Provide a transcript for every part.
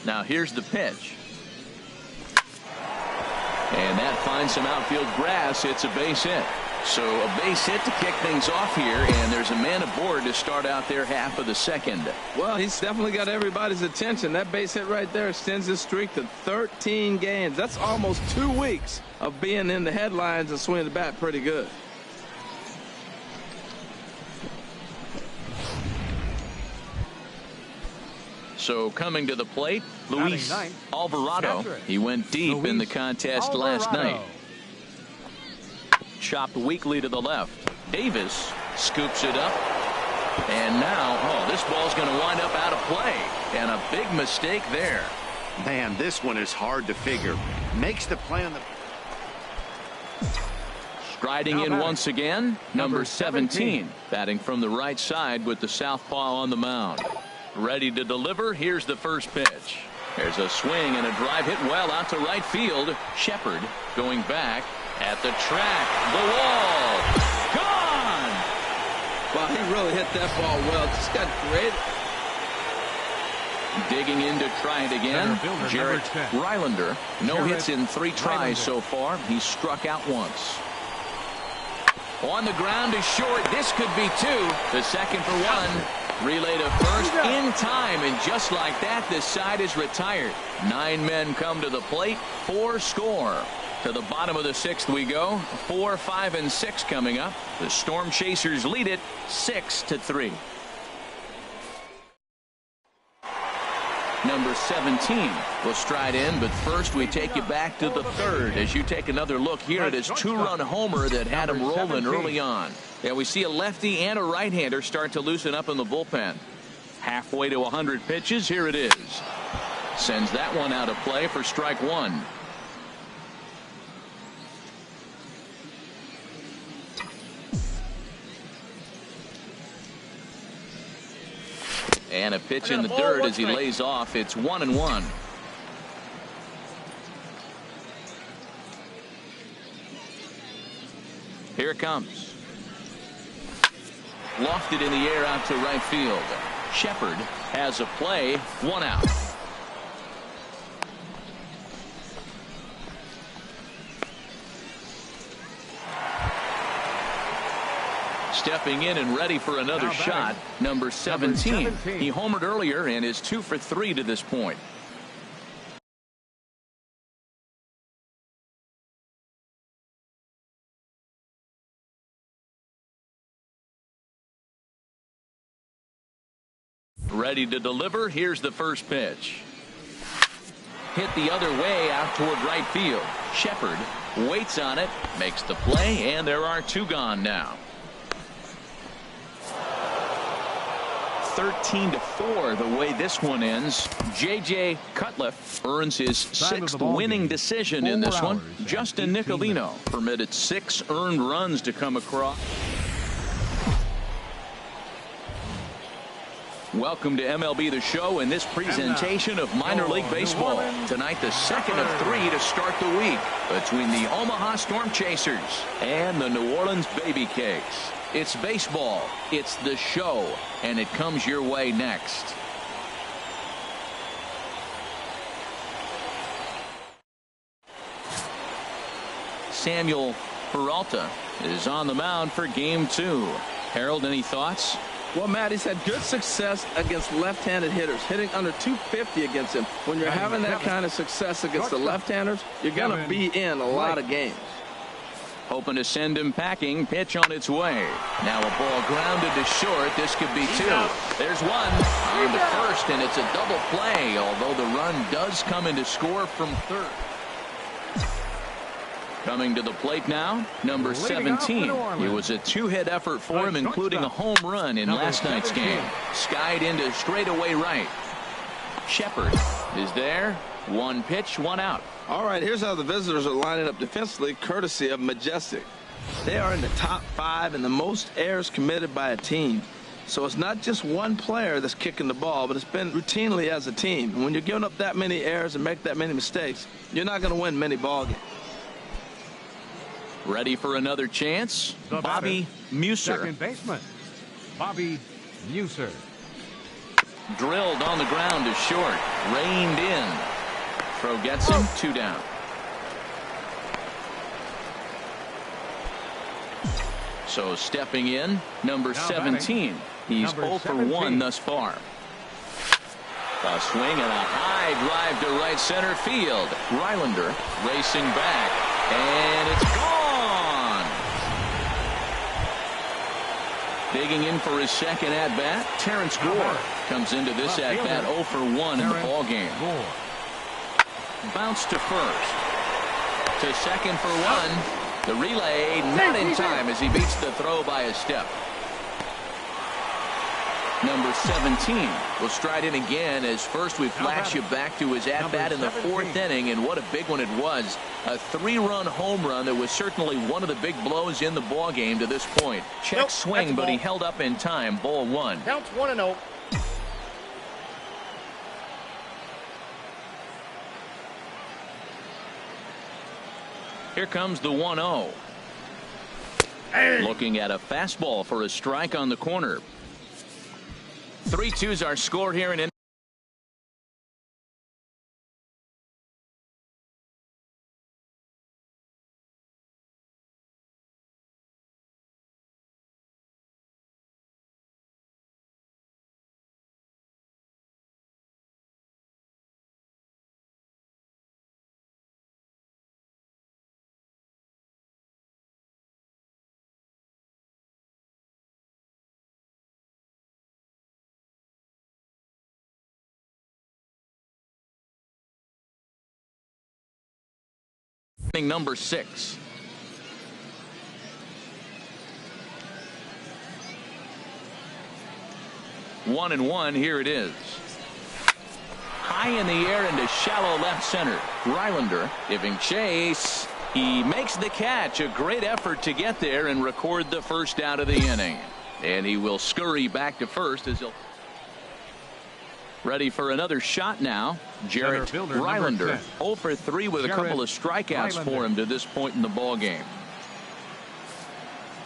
Now here's the pitch. And that finds some outfield grass. It's a base hit. So a base hit to kick things off here, and there's a man aboard to start out their half of the second. Well, he's definitely got everybody's attention. That base hit right there extends his streak to 13 games. That's almost 2 weeks of being in the headlines and swinging the bat pretty good. So coming to the plate, Luis Alvarado. He went deep in the contest last night. Chopped weakly to the left. Davis scoops it up. And now, oh, this ball's going to wind up out of play. And a big mistake there. Man, this one is hard to figure. Makes the play on the... Striding in once again, number 17. Batting from the right side with the southpaw on the mound. Ready to deliver. Here's the first pitch. There's a swing and a drive hit well out to right field. Shepard going back at the track. The wall. Gone. Wow, he really hit that ball well. Just got great. Digging in to try it again. Jarrett Rylander. No hits in 3 tries so far. He struck out once. On the ground to short. This could be 2. The second for 1. Relay to first in time, and just like that, this side is retired. 9 men come to the plate. 4 score. To the bottom of the 6th we go. 4, 5, and 6 coming up. The Storm Chasers lead it 6-3. Number 17 will stride in, but first we take you back to the 3rd as you take another look here at his 2-run homer that had him rolling early on. Yeah, we see a lefty and a right-hander start to loosen up in the bullpen. Halfway to 100 pitches. Here it is. Sends that one out of play for strike 1. And a pitch in the dirt as he lays off. It's 1-1. Here it comes. Lofted in the air out to right field. Shepard has a play. 1 out. Stepping in and ready for another shot, number 17. He homered earlier and is 2 for 3 to this point. Ready to deliver. Here's the first pitch. Hit the other way out toward right field. Shepard waits on it, makes the play, and there are 2 gone now. 13-4 the way this one ends. J.J. Cutcliffe earns his 6th winning decision in this one. Justin Nicolino permitted 6 earned runs to come across. Welcome to MLB The Show and this presentation of minor league baseball. Tonight, the 2nd of 3 to start the week between the Omaha Storm Chasers and the New Orleans Baby Cakes. It's baseball, it's the show, and it comes your way next. Samuel Peralta is on the mound for game 2. Harold, any thoughts? Well, Matt, he's had good success against left-handed hitters, hitting under 250 against him. When you're having that kind of success against the left-handers, you're going to be in a lot of games. Hoping to send him packing. Pitch on its way. Now a ball grounded to short. This could be 2. There's 1 on the first, and it's a double play, although the run does come in to score from third. Coming to the plate now, number 17. It was a 2-hit effort for him, including a home run in last night's game. Skied into straightaway right. Shepard is there. 1 pitch, 1 out. All right, here's how the visitors are lining up defensively, courtesy of Majestic. They are in the top 5 in the most errors committed by a team. So it's not just one player that's kicking the ball, but it's been routinely as a team. And when you're giving up that many errors and make that many mistakes, you're not going to win many ball games. Ready for another chance? Bobby Muser. Second baseman, Bobby Muser. Drilled on the ground is short. Reined in. Throw gets him. 2 down. So stepping in, number 17. He's 0 for 1 thus far. A swing and a high drive to right center field. Rylander racing back, and it's gone. Digging in for his second at-bat, Terrence Gore comes into this at-bat 0 for 1 in the ballgame. Bounce to first. To second for 1. The relay not in time as he beats the throw by a step. Number 17 will stride in again as first we flash you back to his at-bat in the 4th inning, and what a big one it was. A 3-run home run that was certainly one of the big blows in the ballgame to this point. Check swing, but he held up in time. Ball 1. Counts 1-0. Here comes the 1-0. Looking at a fastball for a strike on the corner. 3-2's our score here in number 6. One and one. Here it is. High in the air into shallow left center. Rylander giving chase. He makes the catch. A great effort to get there and record the first out of the inning. And he will scurry back to first as he'll. Ready for another shot now. Jarrett Rylander 0 for 3 with a couple of strikeouts for him to this point in the ball game.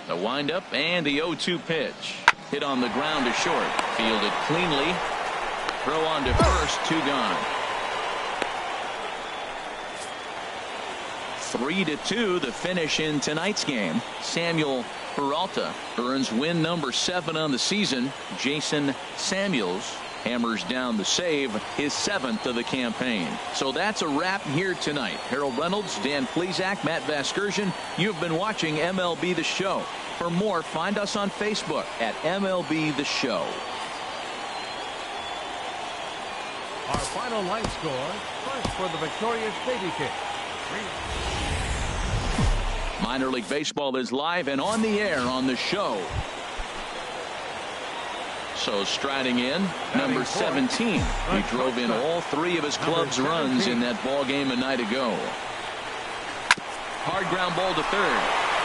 The windup and the 0-2 pitch. Hit on the ground to short. Fielded cleanly. Throw on to first. 2 gone. 3-2 the finish in tonight's game. Samuel Peralta earns win number 7 on the season. Jason Samuels hammers down the save, his 7th of the campaign. So that's a wrap here tonight. Harold Reynolds, Dan Plesac, Matt Vasgersian. You've been watching MLB The Show. For more, find us on Facebook at MLB The Show. Our final line score, first for the victorious Baby King. Minor League Baseball is live and on the air on the show. So striding in, number 17. He drove in all 3 of his club's runs in that ball game a night ago. Hard ground ball to third.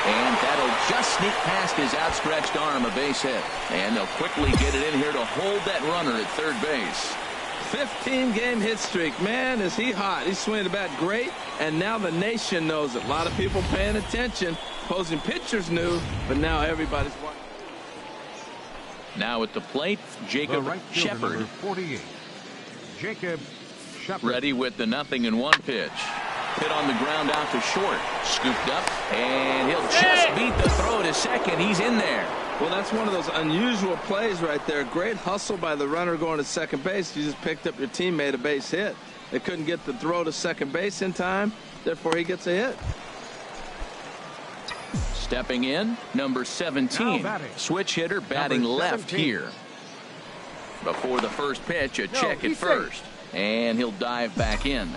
And that'll just sneak past his outstretched arm, a base hit. And they'll quickly get it in here to hold that runner at third base. 15-game hit streak. Man, is he hot. He's swinging the bat great, and now the nation knows it. A lot of people paying attention. Opposing pitchers knew, but now everybody's watching. Now at the plate, Jacob Shepard. 48. Jacob Shepard. Ready with the 0-1 pitch. Hit on the ground out to short. Scooped up, and he'll just beat the throw to second. He's in there. Well, that's one of those unusual plays right there. Great hustle by the runner going to second base. You just picked up your teammate a base hit. They couldn't get the throw to second base in time. Therefore, he gets a hit. Stepping in, number 17. Switch hitter batting left here. Before the first pitch, a check at first. And he'll dive back in.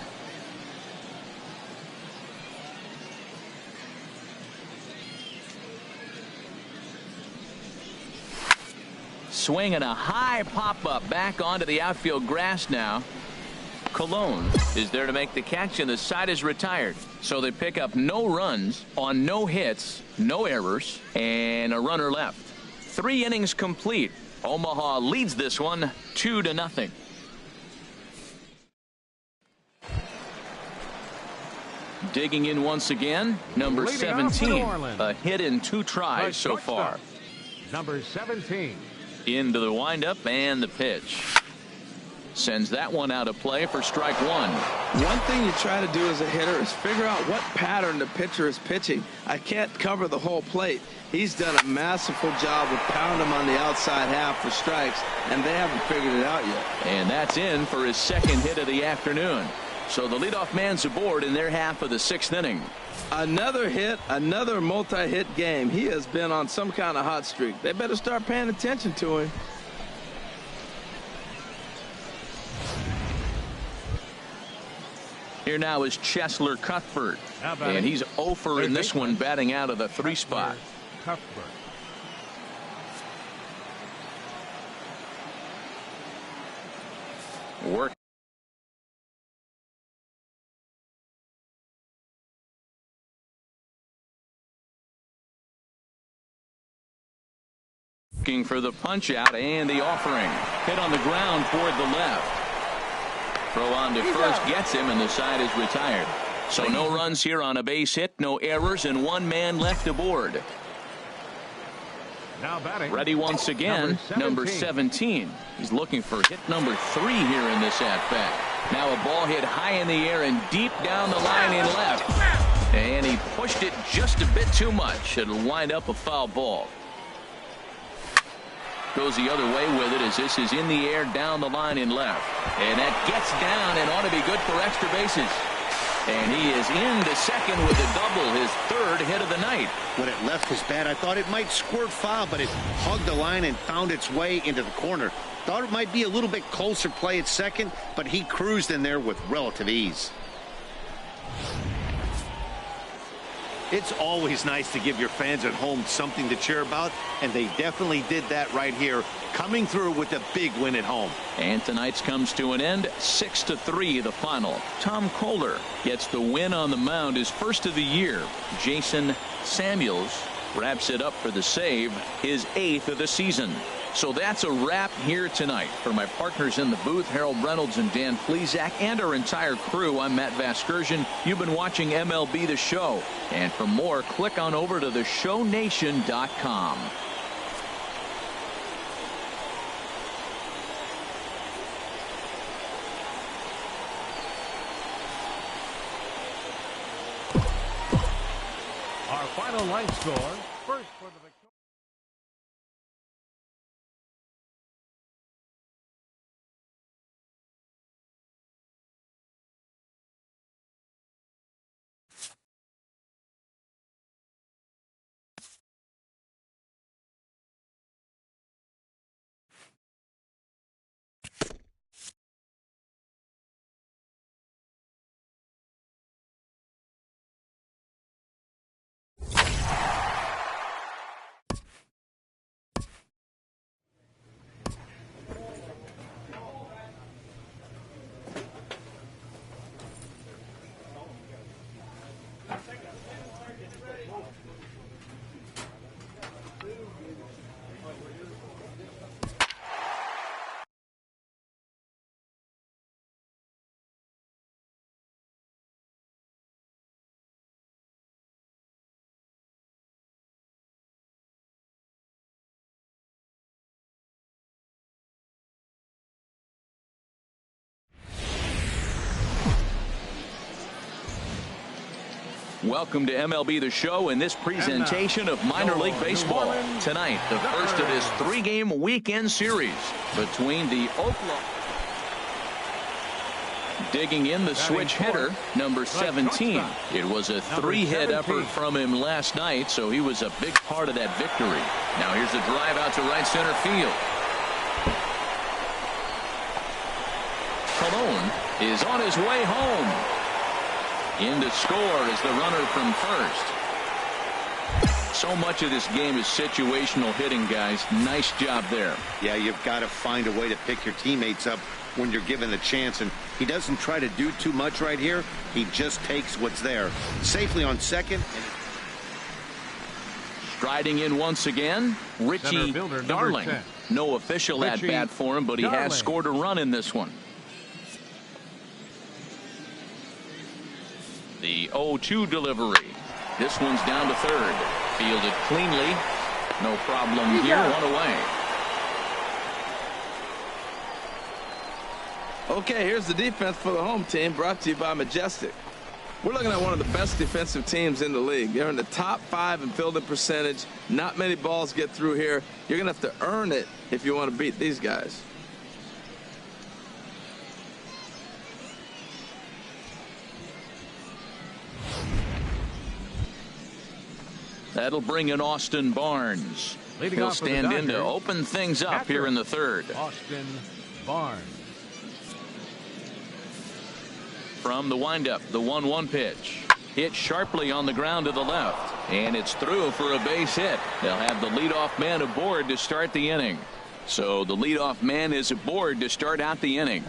Swing and a high pop-up back onto the outfield grass now. Colon is there to make the catch, and the side is retired. So they pick up no runs on no hits, no errors, and a runner left. 3 innings complete. Omaha leads this one 2-0. Digging in once again, number 17. A hit in 2 tries so far. Number 17. Into the windup and the pitch. Sends that one out of play for strike one. One thing you try to do as a hitter is figure out what pattern the pitcher is pitching. I can't cover the whole plate. He's done a masterful job of pounding him on the outside half for strikes, and they haven't figured it out yet. And that's in for his second hit of the afternoon. So the leadoff man's aboard in their half of the 6th inning. Another hit, another multi-hit game. He has been on some kind of hot streak. They better start paying attention to him. Here now is Cheslor Cuthbert, and he's 0 for in this one, batting out of the 3 spot. Cuthbert. Working for the punch out and the offering. Hit on the ground toward the left. Throw on to first gets him, and the side is retired. So no runs here on a base hit, no errors, and 1 man left aboard. Now batting. Ready once again, number 17. He's looking for hit number 3 here in this at-bat. Now a ball hit high in the air and deep down the line in left. And he pushed it just a bit too much. It'll wind up a foul ball. Goes the other way with it as this is in the air down the line in left. And that gets down and ought to be good for extra bases. And he is into second with a double, his 3rd hit of the night. When it left his bat, I thought it might squirt foul, but it hugged the line and found its way into the corner. Thought it might be a little bit closer play at second, but he cruised in there with relative ease. It's always nice to give your fans at home something to cheer about, and they definitely did that right here, coming through with a big win at home. And tonight's comes to an end, 6-3 the final. Tom Kohler gets the win on the mound, his first of the year. Jason Samuels wraps it up for the save, his 8th of the season. So that's a wrap here tonight. For my partners in the booth, Harold Reynolds and Dan Plesac, and our entire crew, I'm Matt Vasgersian. You've been watching MLB The Show. And for more, click on over to theshownation.com. Our final line score, first for the victory. Welcome to MLB The Show and this presentation of minor league baseball. Tonight, the first of this 3-game weekend series between the Oakland. Digging in the switch hitter, number 17. It was a 3-hit effort from him last night, so he was a big part of that victory. Now here's a drive out to right center field. Colon is on his way home. In to score is the runner from first. So much of this game is situational hitting, guys. Nice job there. Yeah, you've got to find a way to pick your teammates up when you're given the chance, and he doesn't try to do too much right here. He just takes what's there. Safely on second. Striding in once again, Richie Darling. No official at-bat for him, but he has scored a run in this one. The 0-2 delivery. This one's down to third. Fielded cleanly. No problem here. One away. Okay, here's the defense for the home team, brought to you by Majestic. We're looking at one of the best defensive teams in the league. They're in the top 5 in fielding percentage. Not many balls get through here. You're going to have to earn it if you want to beat these guys. That'll bring in Austin Barnes. Leading He'll off for the stand in to Dodgers, open things up catcher, here in the third. Austin Barnes. From the windup, the 1-1 pitch. Hit sharply on the ground to the left. And it's through for a base hit. They'll have the leadoff man aboard to start the inning. So the leadoff man is aboard to start out the inning.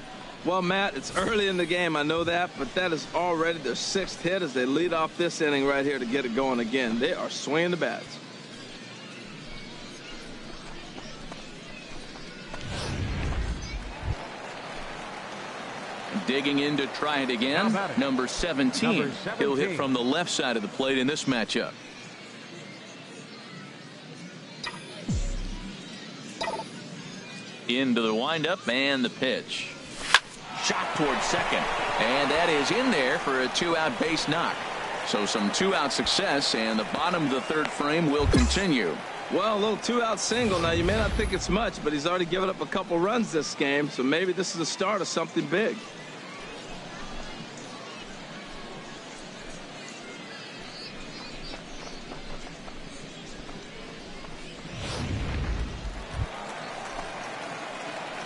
Well, Matt, it's early in the game, I know that, but that is already their 6th hit as they lead off this inning right here to get it going again. They are swinging the bats. Digging in to try it again. Number 17. He'll hit from the left side of the plate in this matchup. Into the windup and the pitch. Shot towards second. And that is in there for a 2-out base knock. So some 2-out success, and the bottom of the third frame will continue. Well, a little 2-out single. Now, you may not think it's much, but he's already given up a couple runs this game, so maybe this is the start of something big.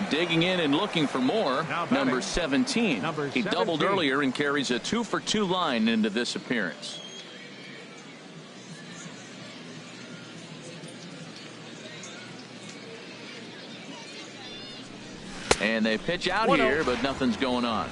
Digging in and looking for more. Number 17. He doubled earlier and carries a 2-for-2 line into this appearance. And they pitch out here, but nothing's going on.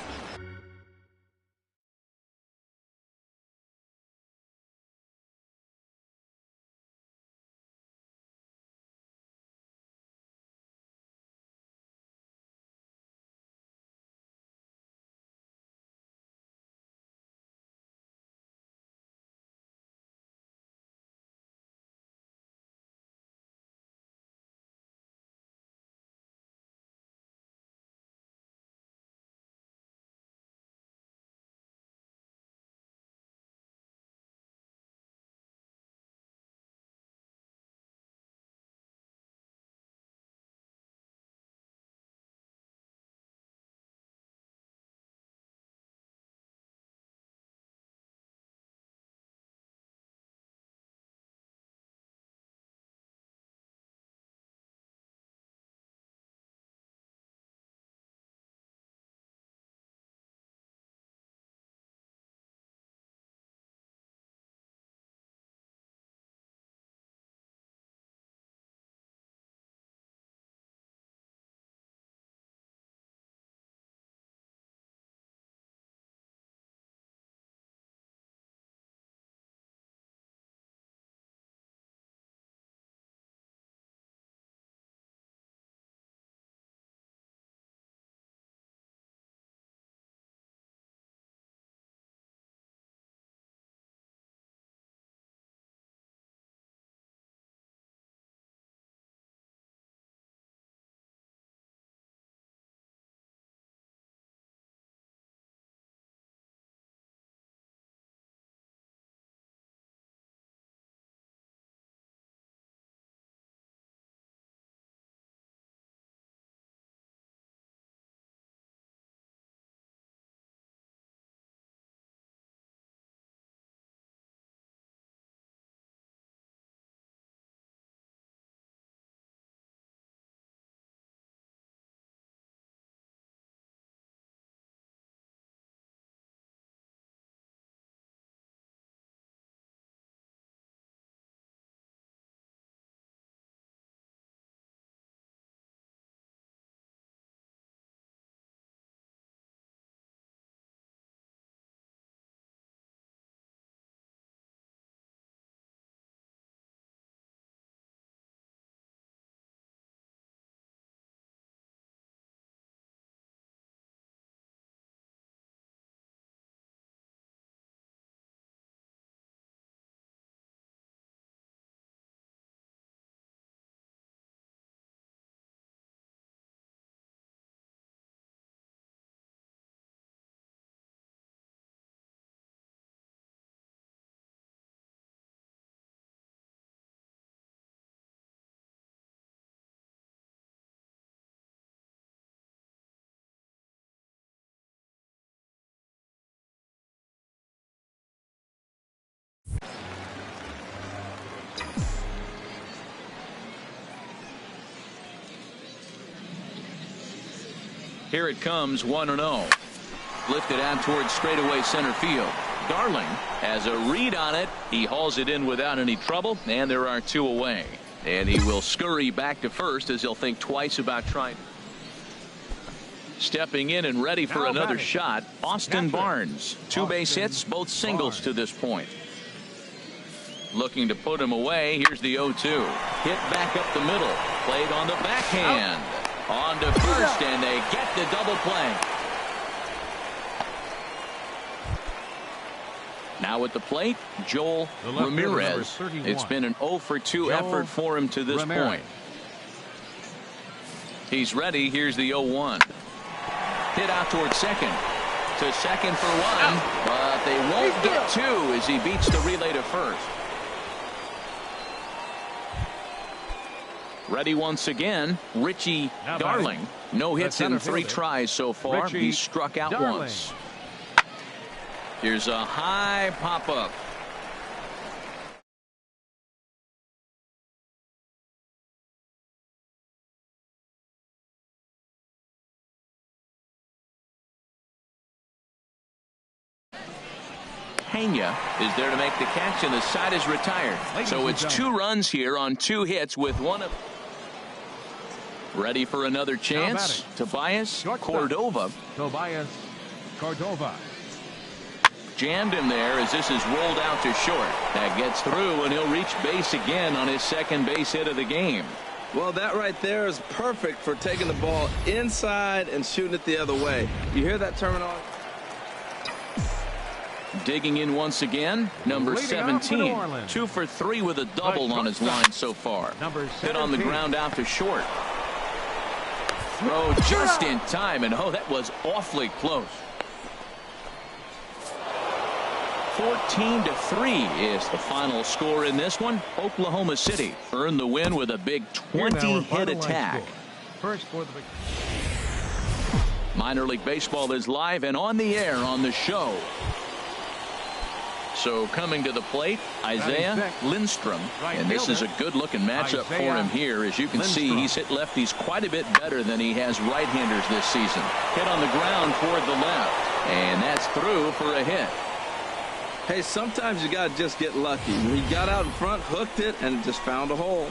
Here it comes, 1-0. Lifted out towards straightaway center field. Darling has a read on it. He hauls it in without any trouble, and there are 2 away. And he will scurry back to first as he'll think twice about trying. Stepping in and ready for another shot, Austin Barnes. 2 base hits, both singles to this point. Looking to put him away. Here's the 0-2. Hit back up the middle. Played on the backhand. On to first, and they get the double play. Now at the plate, Joel Ramirez. It's been an 0-for-2 effort for him to this point. He's ready. Here's the 0-1. Hit out towards second. To second for 1. But they won't get 2 as he beats the relay to first. Ready once again, Richie Darling. No hits in 3 tries so far. He struck out once. Here's a high pop-up. Pena is there to make the catch, and the side is retired. So it's 2 runs here on 2 hits with 1 of. Ready for another chance. Tobias Cordova. Jammed him there as this is rolled out to short. That gets through, and he'll reach base again on his second base hit of the game. Well, that right there is perfect for taking the ball inside and shooting it the other way. You hear that terminology? Digging in once again, number 17. 2 for 3 with a double on his line so far. Hit on the ground out to short. Throw just in time, and oh, that was awfully close. 14-3 is the final score in this one. Oklahoma City earned the win with a big 20-hit attack. First for the Minor League Baseball is live and on the air on the show. So coming to the plate, Isaiah Lindstrom. And this is a good-looking matchup for him here. As you can see, he's hit lefties quite a bit better than he has right-handers this season. Hit on the ground toward the left. And that's through for a hit. Hey, sometimes you got to just get lucky. He got out in front, hooked it, and just found a hole.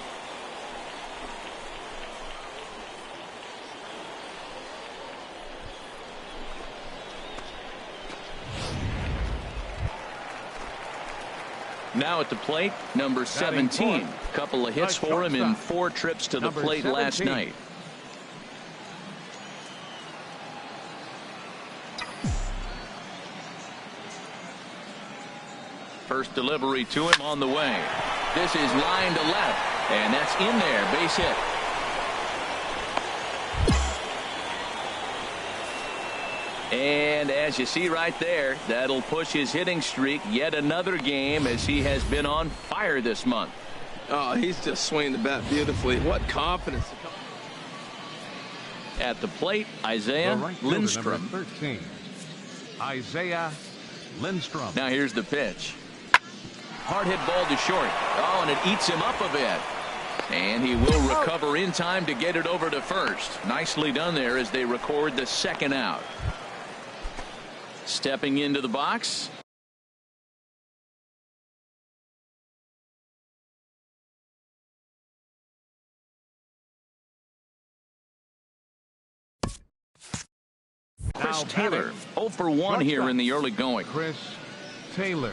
Now at the plate, number 17. Couple of hits for him in 4 trips to the plate last night. First delivery to him on the way. This is line to left, and that's in there. Base hit. And as you see right there, that'll push his hitting streak yet another game as he has been on fire this month. Oh, he's just swinging the bat beautifully. What confidence. At the plate, Isaiah Lindstrom. 13. Isaiah Lindstrom. Now here's the pitch. Hard hit ball to short. Oh, and it eats him up a bit. And he will recover in time to get it over to first. Nicely done there as they record the second out. Stepping into the box. Chris Taylor, 0 for 1 here in the early going. Chris Taylor.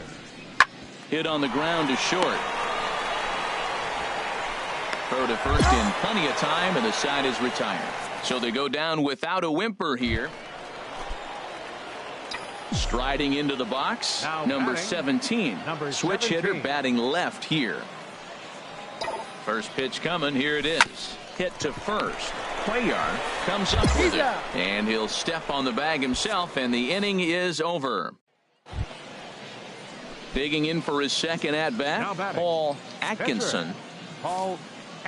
Hit on the ground to short. Throw to first in plenty of time, and the side is retired. So they go down without a whimper here. Striding into the box, number 17. Switch hitter batting left here. First pitch coming. Here it is. Hit to first. Cuellar comes up with it. And he'll step on the bag himself, and the inning is over. Digging in for his second at-bat, Paul Atkinson.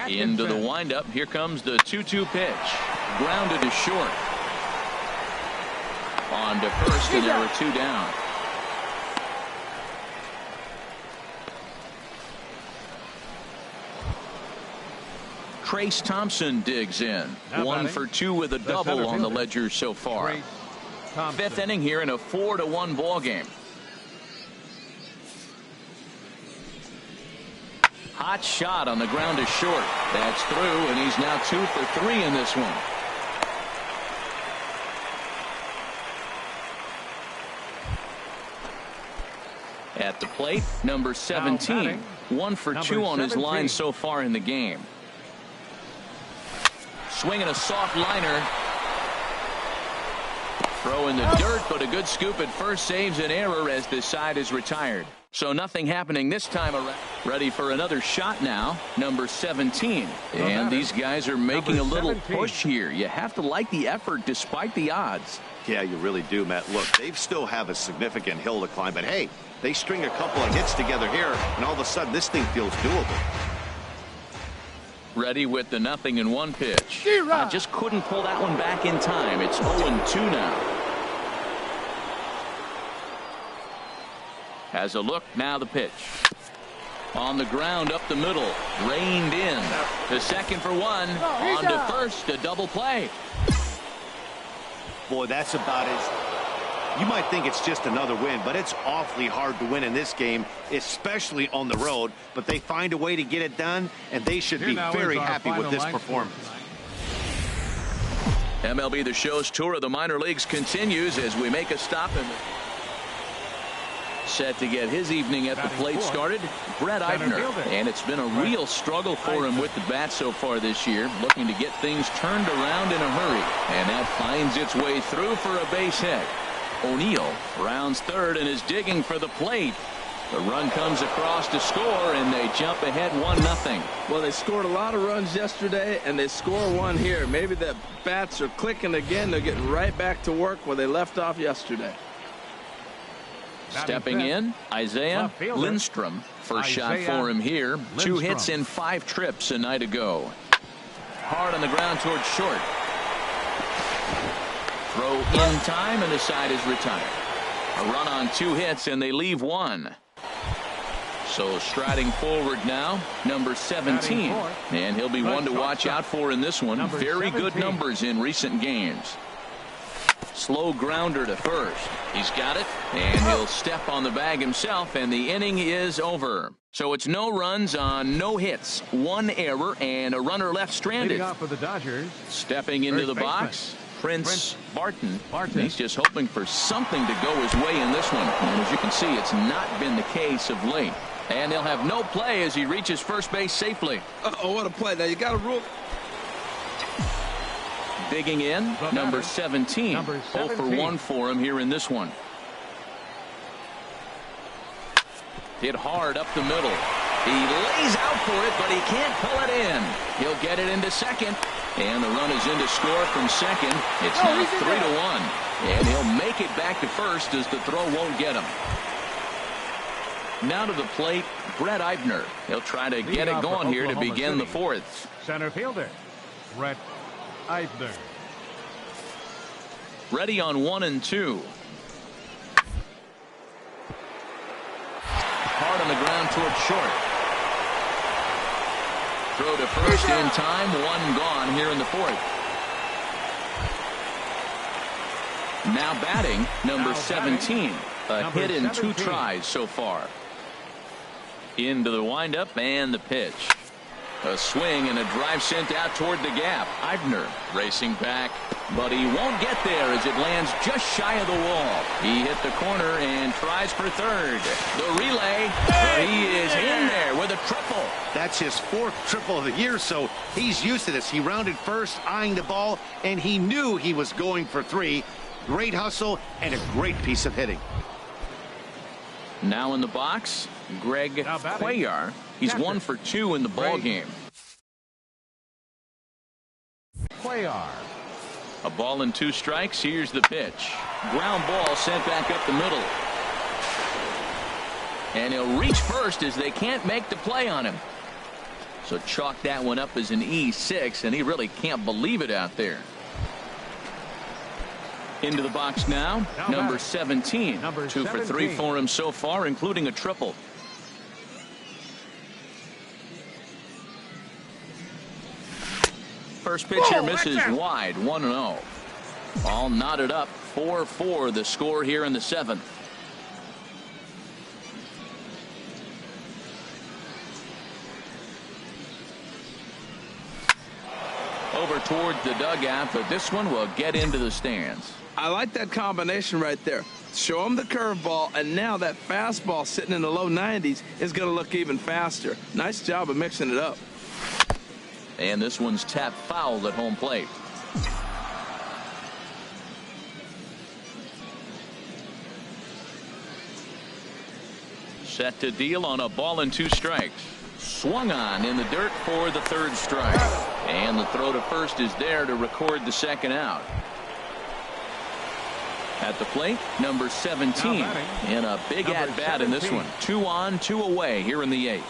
Into the windup. Here comes the 2-2 pitch. Grounded to short. On to first, and there are 2 down. Trace Thompson digs in. Now 1 batting, for 2 with a double on the ledger so far. Trace Thompson. 5th inning here in a 4-1 ball game. Hot shot on the ground to short. That's through, and he's now 2 for 3 in this one. At the plate, number 17. 1 for 2 on his line so far in the game. Swinging a soft liner. Throw in the dirt, but a good scoop at first saves an error as this side is retired. So nothing happening this time around. Ready for another shot now, number 17. And these guys are making a little push here. You have to like the effort despite the odds. Yeah, you really do, Matt. Look, they still have a significant hill to climb, but hey, they string a couple of hits together here, and all of a sudden this thing feels doable. Ready with the 0-1 pitch. Just couldn't pull that one back in time. It's 0-2 now. Has a look, now the pitch. On the ground up the middle. Reined in. To second for 1. On to first, a double play. Boy, that's about it. You might think it's just another win, but it's awfully hard to win in this game, especially on the road. But they find a way to get it done, and they should be very happy with this performance. MLB The Show's tour of the minor leagues continues as we make a stop in the set to get his evening at the plate started, Brett Eibner. And it's been a real struggle for him with the bat so far this year, looking to get things turned around in a hurry. And that finds its way through for a base hit. O'Neill rounds third and is digging for the plate. The run comes across to score, and they jump ahead 1-0. Well, they scored a lot of runs yesterday, and they score one here. Maybe the bats are clicking again. They're getting right back to work where they left off yesterday. Stepping in, Isaiah Lindstrom. First shot for him here. 2 hits in 5 trips a night ago. Hard on the ground towards short. Throw in time, and the side is retired. A run on 2 hits, and they leave 1. So striding forward now, number 17. And he'll be one to watch out for in this one. Very good numbers in recent games. Slow grounder to first. He's got it, and he'll step on the bag himself, and the inning is over. So it's no runs on no hits, 1 error, and a runner left stranded. Leading off for the Dodgers. Stepping into the box, Prince Barton. He's just hoping for something to go his way in this one. And as you can see, it's not been the case of late. And he'll have no play as he reaches first base safely. Uh-oh, what a play. Now, you got to rule. Digging in, number 17. 0 for 1 for him here in this one. Hit hard up the middle. He lays out for it, but he can't pull it in. He'll get it into second. And the run is in to score from second. It's now 3-1. And he'll make it back to first as the throw won't get him. Now to the plate, Brett Eibner. He'll try to get it going here to begin the 4th. Center fielder, Brett Eibner. Ready on 1 and 2. Hard on the ground toward short. Throw to first in time. 1 gone here in the 4th. Now batting, number 17. A hit in 2 tries so far. Into the windup and the pitch. A swing and a drive sent out toward the gap. Eibner racing back, but he won't get there as it lands just shy of the wall. He hit the corner and tries for third. The relay, he is in there with a triple. That's his 4th triple of the year, so he's used to this. He rounded first, eyeing the ball, and he knew he was going for 3. Great hustle and a great piece of hitting. Now in the box, Greg Cuellar. He's 1 for 2 in the ball game. Cuellar. A ball and 2 strikes. Here's the pitch. Ground ball sent back up the middle. And he'll reach first as they can't make the play on him. So chalk that one up as an E6, and he really can't believe it out there. Into the box now, number 17. 2 for 3 for him so far, including a triple. First pitch here misses wide, 1-0. All knotted up, 4-4 the score here in the 7th. Over towards the dugout, but this one will get into the stands. I like that combination right there. Show him the curveball, and now that fastball sitting in the low 90s is going to look even faster. Nice job of mixing it up. And this one's tapped foul at home plate. Set to deal on a ball and 2 strikes. Swung on in the dirt for the 3rd strike. And the throw to first is there to record the 2nd out. At the plate, number 17. And a big at-bat in this one. 2 on, 2 away here in the 8th.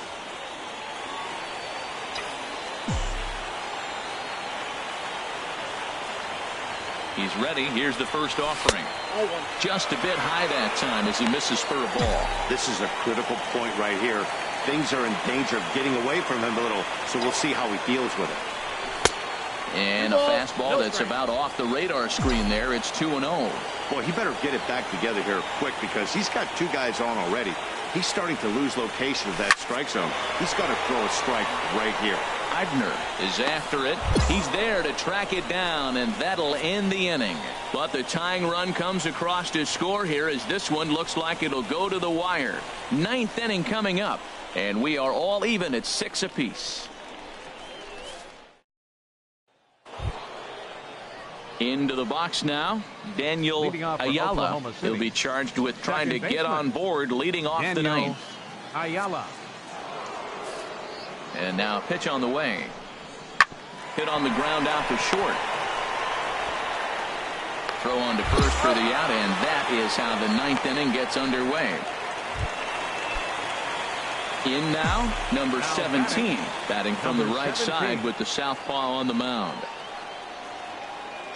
He's ready. Here's the first offering. Just a bit high that time as he misses for a ball. This is a critical point right here. Things are in danger of getting away from him a little, so we'll see how he deals with it. And a fastball that's about off the radar screen there. It's 2-0. Boy, he better get it back together here quick because he's got 2 guys on already. He's starting to lose location of that strike zone. He's got to throw a strike right here. Eibner is after it. He's there to track it down, and that'll end the inning. But the tying run comes across to score here as this one looks like it'll go to the wire. 9th inning coming up, and we are all even at 6 apiece. Into the box now, Daniel Ayala. He'll be charged with trying to get on board leading off the 9th. Ayala. And now a pitch on the way. Hit on the ground out to short. Throw on to first for the out, and that is how the 9th inning gets underway. In now, number 17, batting from the right side with the southpaw on the mound.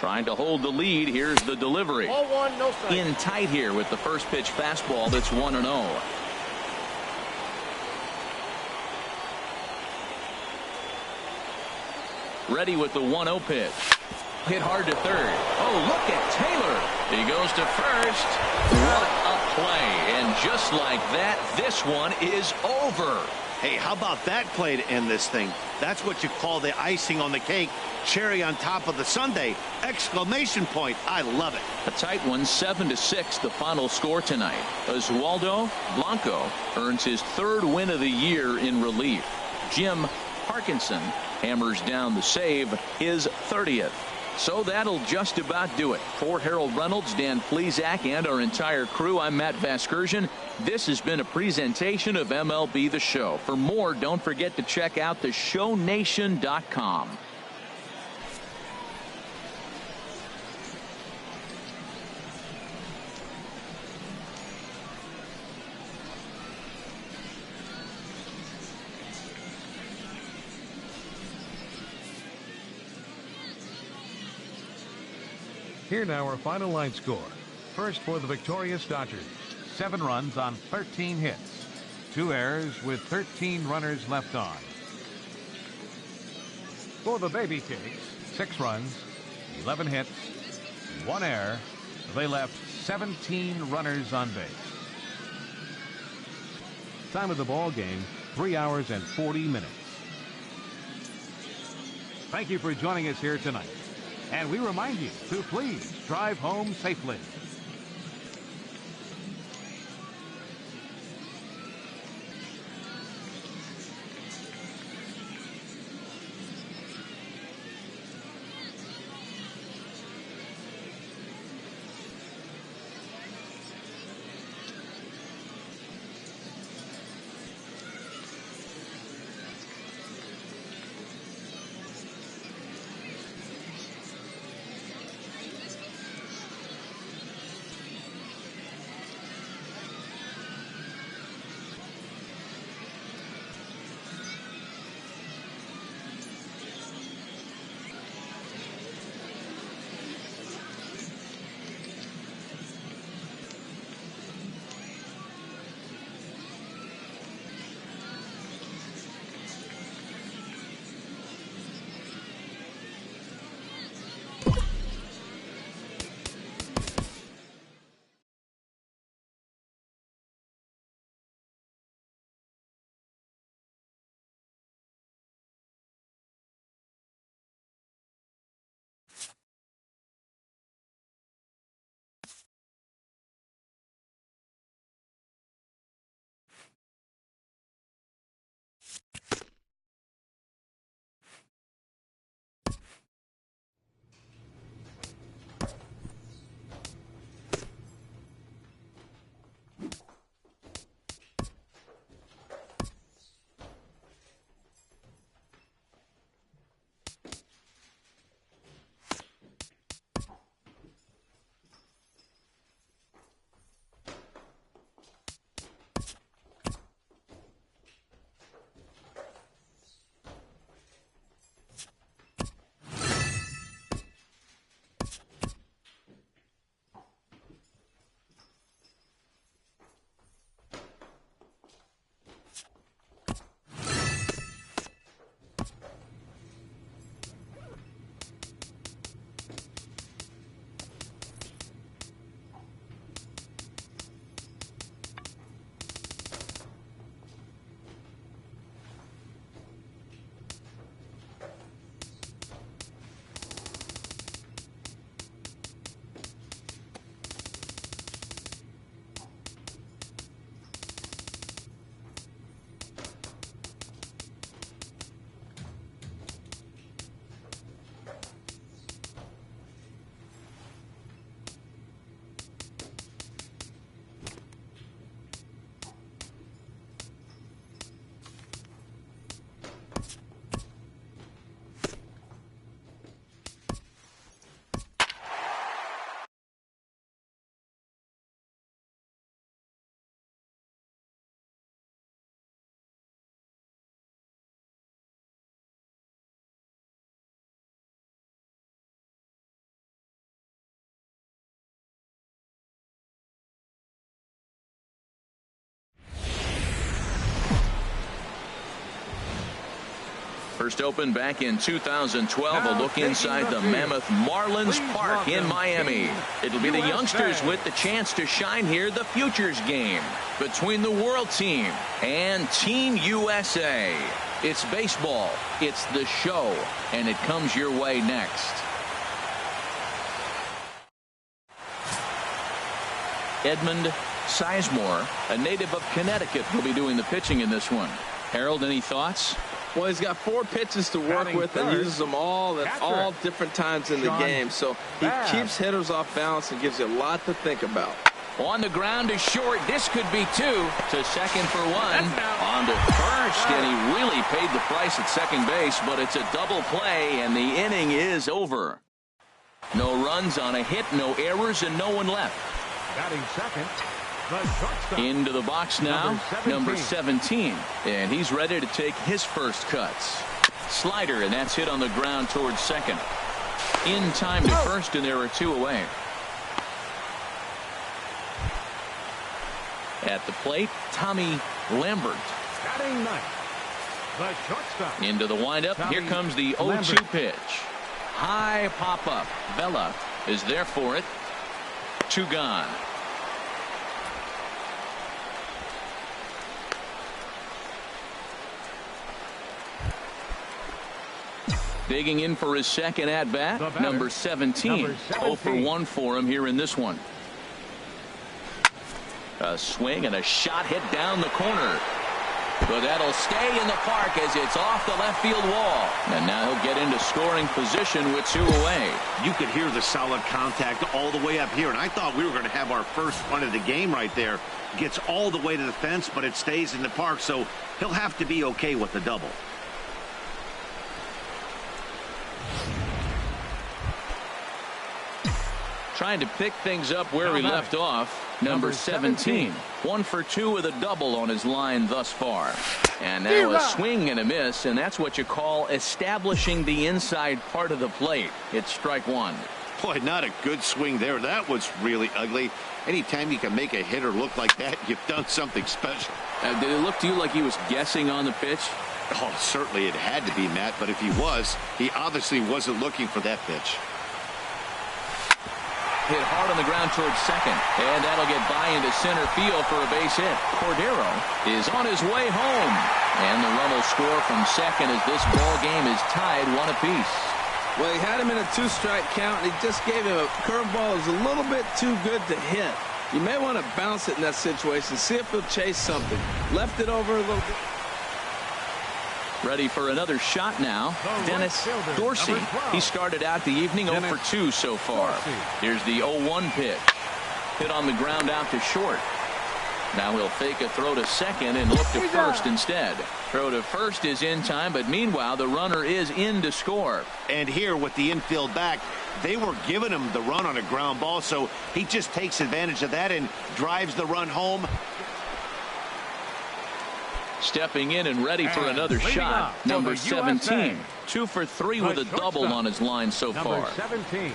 Trying to hold the lead. Here's the delivery. 0-1, no strike. In tight here with the first pitch fastball that's 1-0. Ready with the 1-0 pitch. Hit hard to third. Oh, look at Taylor. He goes to first. What a play. And just like that, this one is over. Hey, how about that play to end this thing? That's what you call the icing on the cake. Cherry on top of the sundae. Exclamation point. I love it. A tight one, 7-6, the final score tonight. Oswaldo Blanco earns his 3rd win of the year in relief. Jim Parkinson hammers down the save, his 30th. So that'll just about do it. For Harold Reynolds, Dan Plesac, and our entire crew, I'm Matt Vasgersian. This has been a presentation of MLB The Show. For more, don't forget to check out theshownation.com. Here now our final line score. First for the victorious Dodgers. 7 runs on 13 hits. 2 errors with 13 runners left on. For the Baby Cakes, 6 runs, 11 hits, 1 error. They left 17 runners on base. Time of the ball game, 3 hours and 40 minutes. Thank you for joining us here tonight. And we remind you to please drive home safely. First opened back in 2012. A look inside the Mammoth Marlins Park in Miami. It'll be the youngsters with the chance to shine here. The Futures game between the World Team and Team USA. It's baseball. It's the show. And it comes your way next. Edmund Sizemore, a native of Connecticut, will be doing the pitching in this one. Harold, any thoughts? Well, he's got 4 pitches to work with and uses them all at all different times in the game. So he keeps hitters off balance and gives you a lot to think about. On the ground is short. This could be 2. To second for 1. On to first, and he really paid the price at second base, but it's a double play, and the inning is over. No runs on a hit, no errors, and no one left. Batting second, the shortstop. Into the box now, number 17. And he's ready to take his first cuts. Slider, and that's hit on the ground towards second. In time to first, and there are 2 away. At the plate, Tommy Lambert. Batting ninth, the shortstop. Into the windup. Here comes the 0-2 pitch. High pop up. Vela is there for it. 2 gone. Digging in for his second at bat, number 17. 0 for 1 for him here in this one. A swing and a shot hit down the corner. But that'll stay in the park as it's off the left field wall. And now he'll get into scoring position with 2 away. You could hear the solid contact all the way up here, and I thought we were going to have our first run of the game right there. Gets all the way to the fence, but it stays in the park, so he'll have to be okay with the double. Trying to pick things up where he left off. Number 17. 1 for 2 with a double on his line thus far. And now a swing and a miss, and that's what you call establishing the inside part of the plate. It's strike 1. Boy, not a good swing there. That was really ugly. Anytime you can make a hitter look like that, you've done something special. Did it look to you like he was guessing on the pitch? Oh, certainly it had to be, Matt, but if he was, he obviously wasn't looking for that pitch. Hit hard on the ground towards second, and that'll get by into center field for a base hit. Cordero is on his way home, and the run will score from second as this ball game is tied 1 apiece. Well, he had him in a 2-strike count, and he just gave him a curveball that was a little bit too good to hit. You may want to bounce it in that situation, see if he'll chase something. Left it over a little bit. Ready for another shot now. Dennis Dorsey. He started out the evening 0 for 2 so far. Here's the 0-1 pitch. Hit on the ground out to short. Now he'll fake a throw to second and look to first instead. Throw to first is in time, but meanwhile the runner is in to score. And here with the infield back, they were giving him the run on a ground ball, so he just takes advantage of that and drives the run home. Stepping in and ready for another shot. Number 17. 2 for 3 with a double on his line so far. 17.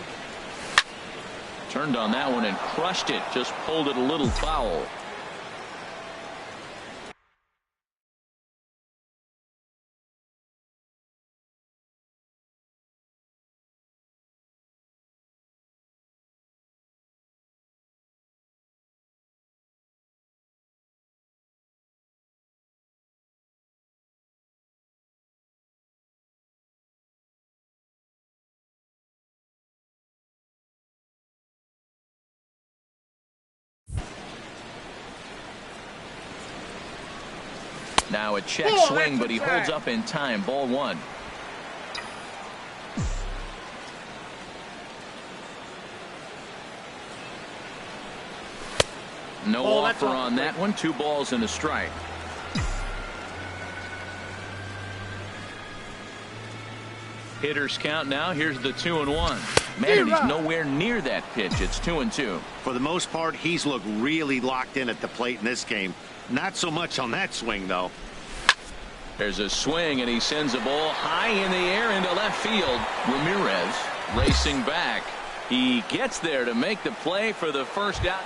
Turned on that one and crushed it. Just pulled it a little foul. Now a check swing, but he holds up in time. Ball 1. No offer on that one. 2 balls and a strike. Hitters count now. Here's the 2-1. Man, he's nowhere near that pitch. It's 2-2. For the most part, he's looked really locked in at the plate in this game. Not so much on that swing, though. There's a swing, and he sends a ball high in the air into left field. Ramirez racing back. He gets there to make the play for the first out.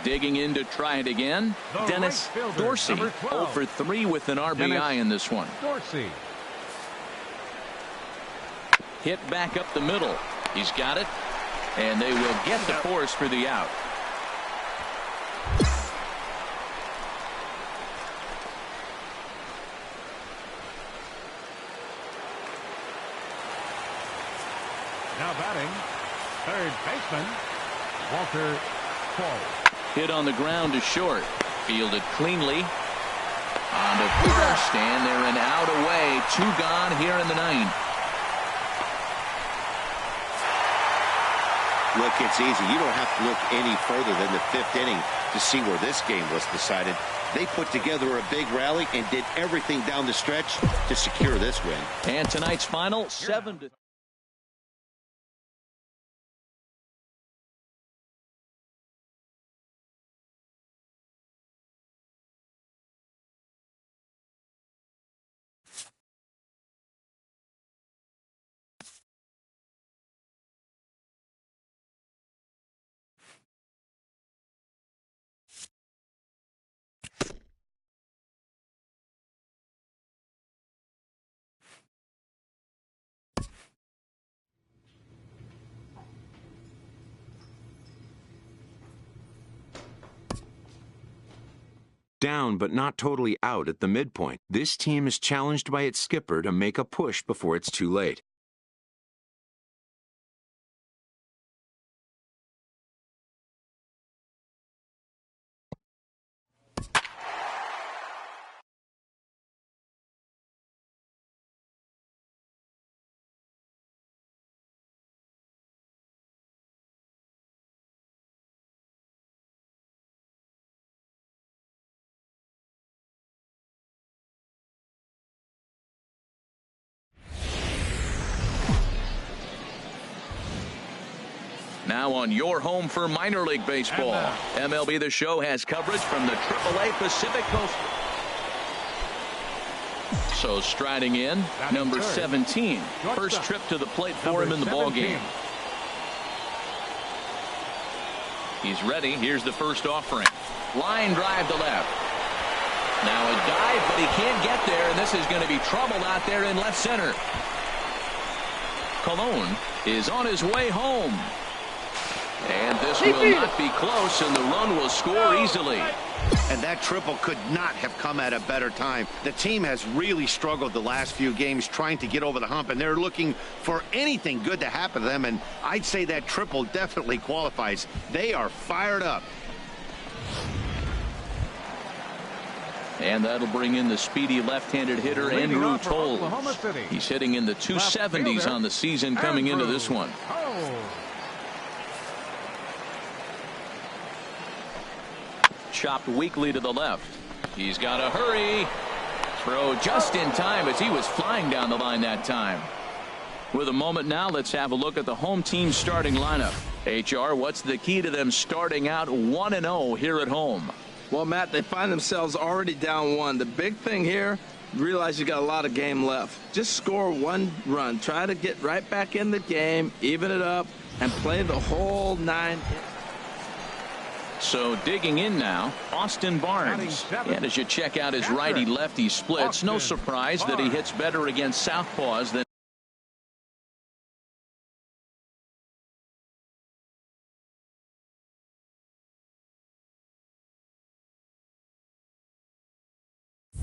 Digging in to try it again, Dennis Dorsey, 0 for 3 with an RBI in this one. Dorsey. Hit back up the middle. He's got it, and they will get the force for the out. Now batting, third baseman, Walter Cole. Hit on the ground to short. Fielded cleanly. On to first, and they're an out away. 2 gone here in the 9th. Look, it's easy. You don't have to look any further than the 5th inning to see where this game was decided. They put together a big rally and did everything down the stretch to secure this win. And tonight's final, 7-3. Down but not totally out at the midpoint, this team is challenged by its skipper to make a push before it's too late. Now on your home for minor league baseball. MLB The Show has coverage from the AAA Pacific Coast. So striding in, number 17. First trip to the plate for him in the ball game. He's ready. Here's the first offering. Line drive to left. Now a dive, but he can't get there, and this is going to be trouble out there in left center. Colon is on his way home. And this will not be close, and the run will score easily. And that triple could not have come at a better time. The team has really struggled the last few games trying to get over the hump, and they're looking for anything good to happen to them, and I'd say that triple definitely qualifies. They are fired up. And that'll bring in the speedy left-handed hitter, Andrew Toles. He's hitting in the 270s on the season coming into this one. Chopped weakly to the left. He's got to hurry. Throw just in time as he was flying down the line that time. With a moment now, let's have a look at the home team starting lineup. HR, what's the key to them starting out 1-0 here at home? Well, Matt, they find themselves already down 1. The big thing here, realize you got a lot of game left. Just score 1 run. Try to get right back in the game, even it up, and play the whole 9. So digging in now, Austin Barnes. And as you check out his righty-lefty splits, no surprise that he hits better against southpaws than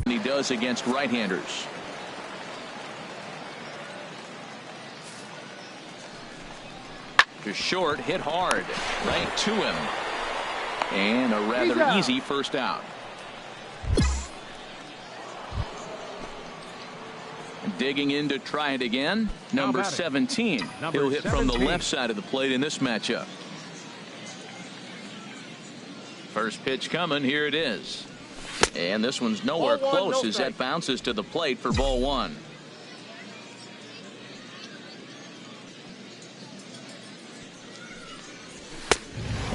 he does against right-handers. To short, hit hard, right to him. And a rather easy first out. Digging in to try it again, number 17. He'll hit from the left side of the plate in this matchup. First pitch coming, here it is. And this one's nowhere close as that bounces to the plate for ball 1.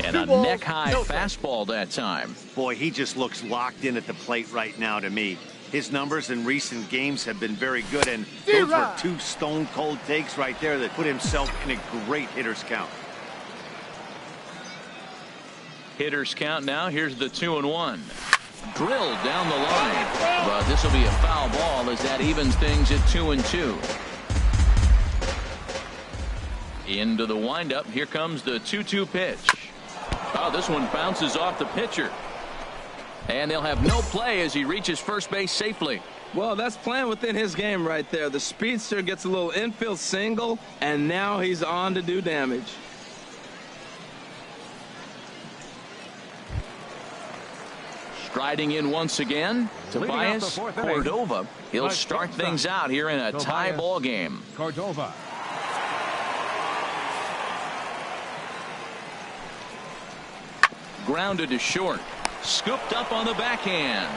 And a neck-high fastball that time. Boy, he just looks locked in at the plate right now to me. His numbers in recent games have been very good, and those were 2 stone-cold takes right there that put himself in a great hitter's count. Hitters count now. Here's the 2-1. Drilled down the line, but this will be a foul ball as that evens things at 2-2. Into the windup. Here comes the 2-2 pitch. Oh, this one bounces off the pitcher. And they'll have no play as he reaches first base safely. Well, that's playing within his game right there. The speedster gets a little infield single, and now he's on to do damage. Striding in once again, Tobias Cordova. He'll start things out here in a tie ball game. Cordova. Grounded to short. Scooped up on the backhand.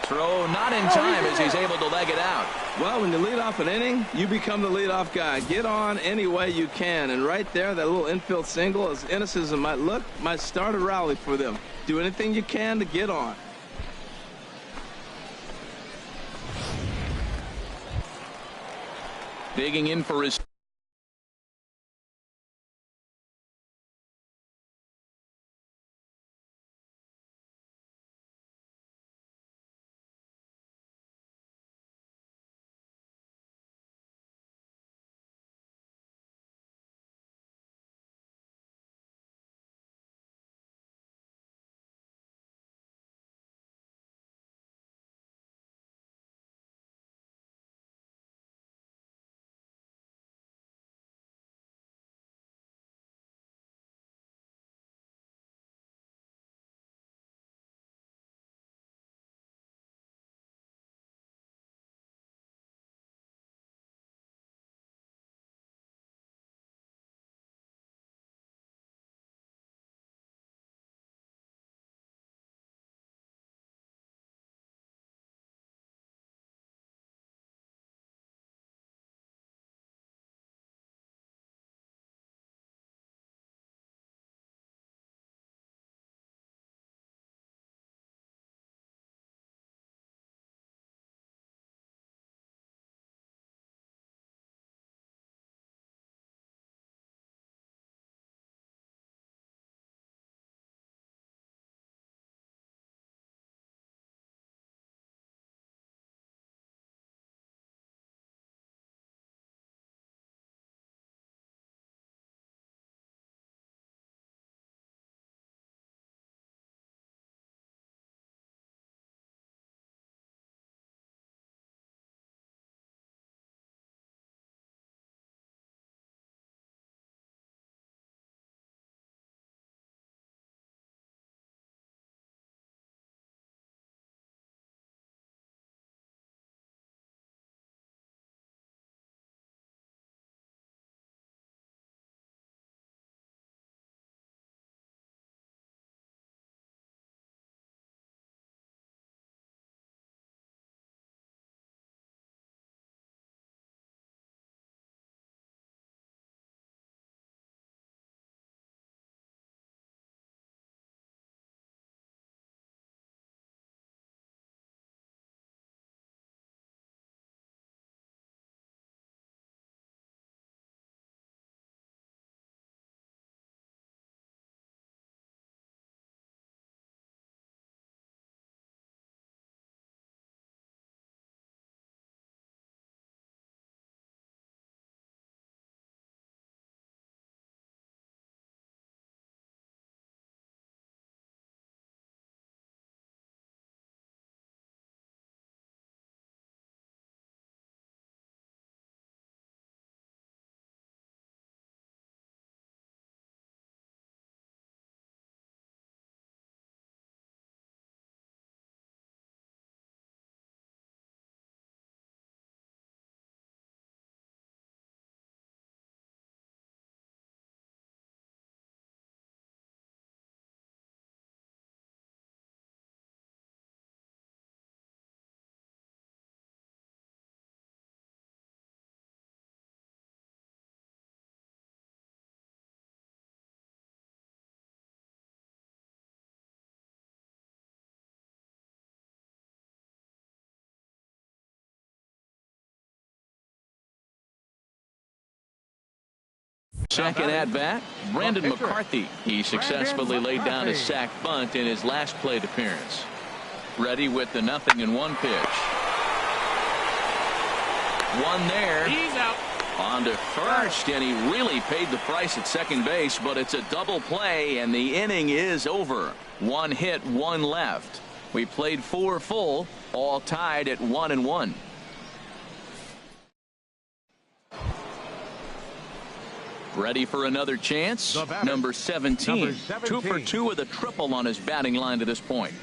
Throw not in time as he's able to leg it out. Well, when you lead off an inning, you become the leadoff guy. Get on any way you can. And right there, that little infield single, as innocent as it might look, might start a rally for them. Do anything you can to get on. Digging in for his Second at bat, Brandon McCarthy. He successfully laid down a sac bunt in his last plate appearance. Ready with the 0-1 pitch. One there. He's out. On to first, and he really paid the price at second base, but it's a double play, and the inning is over. One hit, one left. We played 4 full, all tied at 1-1. Ready for another chance? Number 17. 2 for 2 with a triple on his batting line to this point.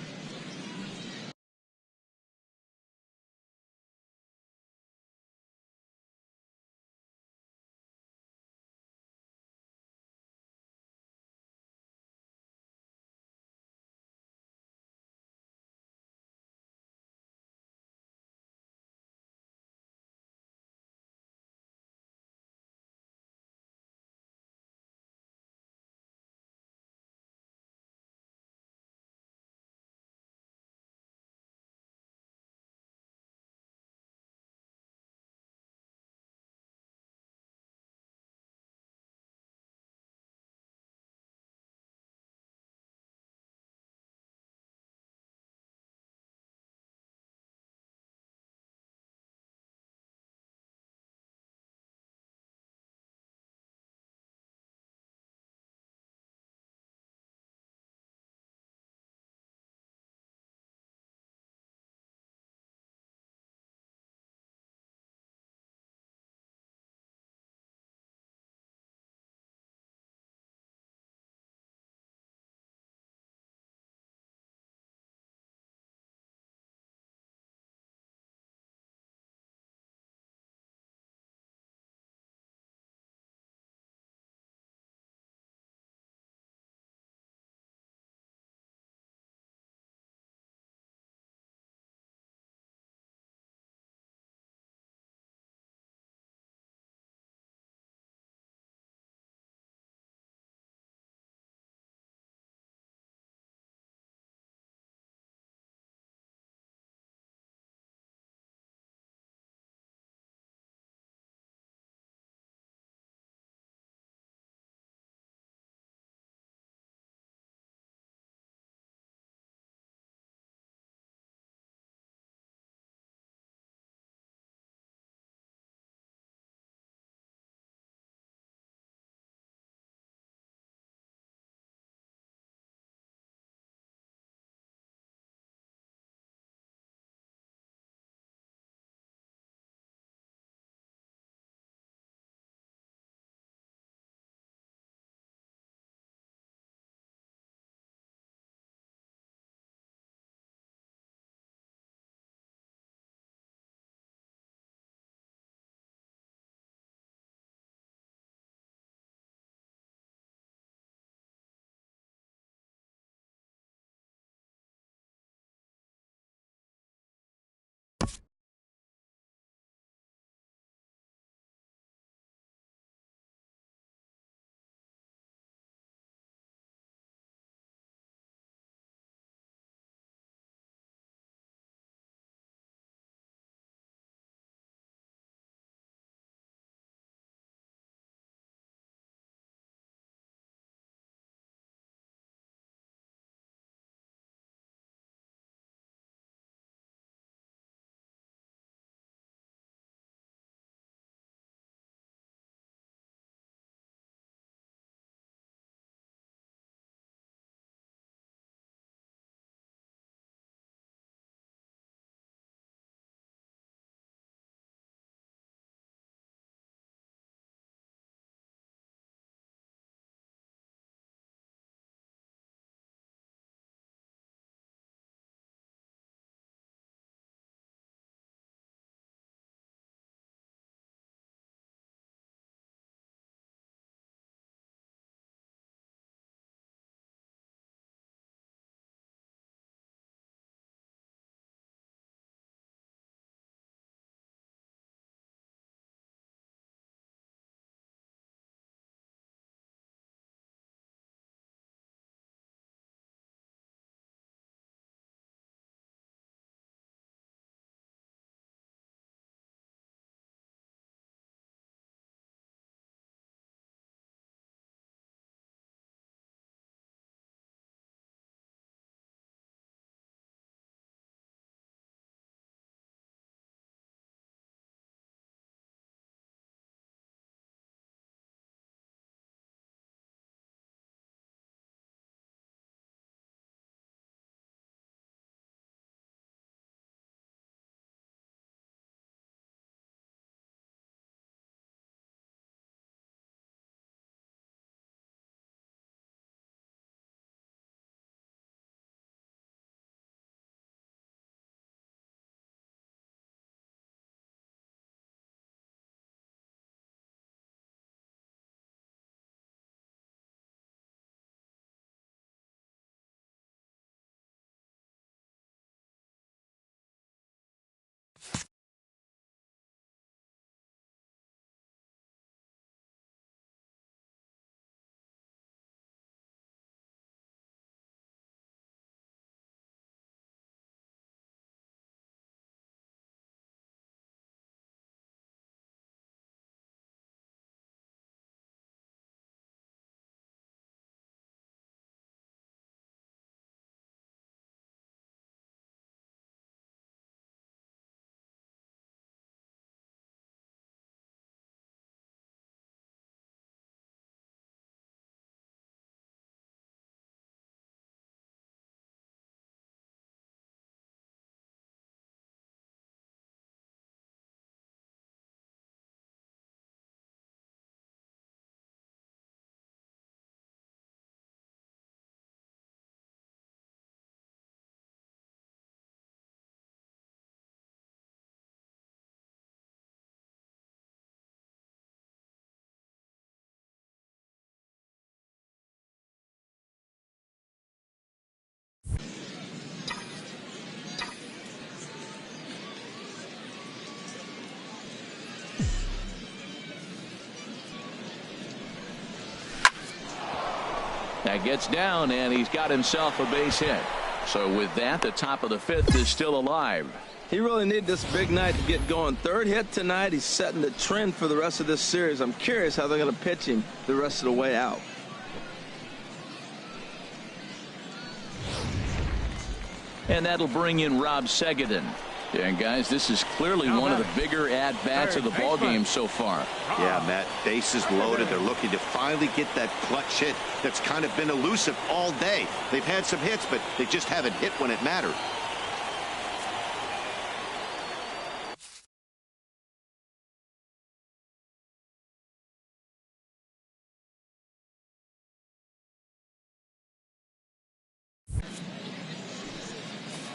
That gets down, and he's got himself a base hit. So with that, the top of the 5th is still alive. He really needed this big night to get going. 3rd hit tonight. He's setting the trend for the rest of this series. I'm curious how they're going to pitch him the rest of the way out. And that'll bring in Rob Segedin. Yeah, guys, this is clearly one of the bigger at-bats of the ball game so far. Yeah, Matt, bases loaded. They're looking to finally get that clutch hit that's kind of been elusive all day. They've had some hits, but they just haven't hit when it mattered.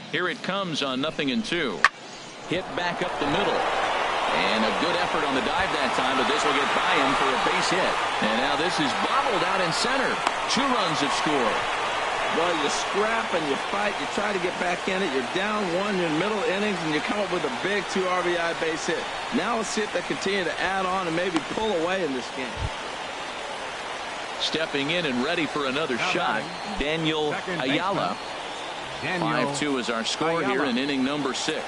Here it comes on 0-2. Hit back up the middle. And a good effort on the dive that time, but this will get by him for a base hit. And now this is bobbled out in center. 2 runs have scored. Well, you scrap and you fight. You try to get back in it. You're down 1 in middle innings, and you come up with a big 2 RBI base hit. Now let's see if they continue to add on and maybe pull away in this game. Stepping in and ready for another shot, Daniel Ayala. 5-2 is our score here in inning number 6.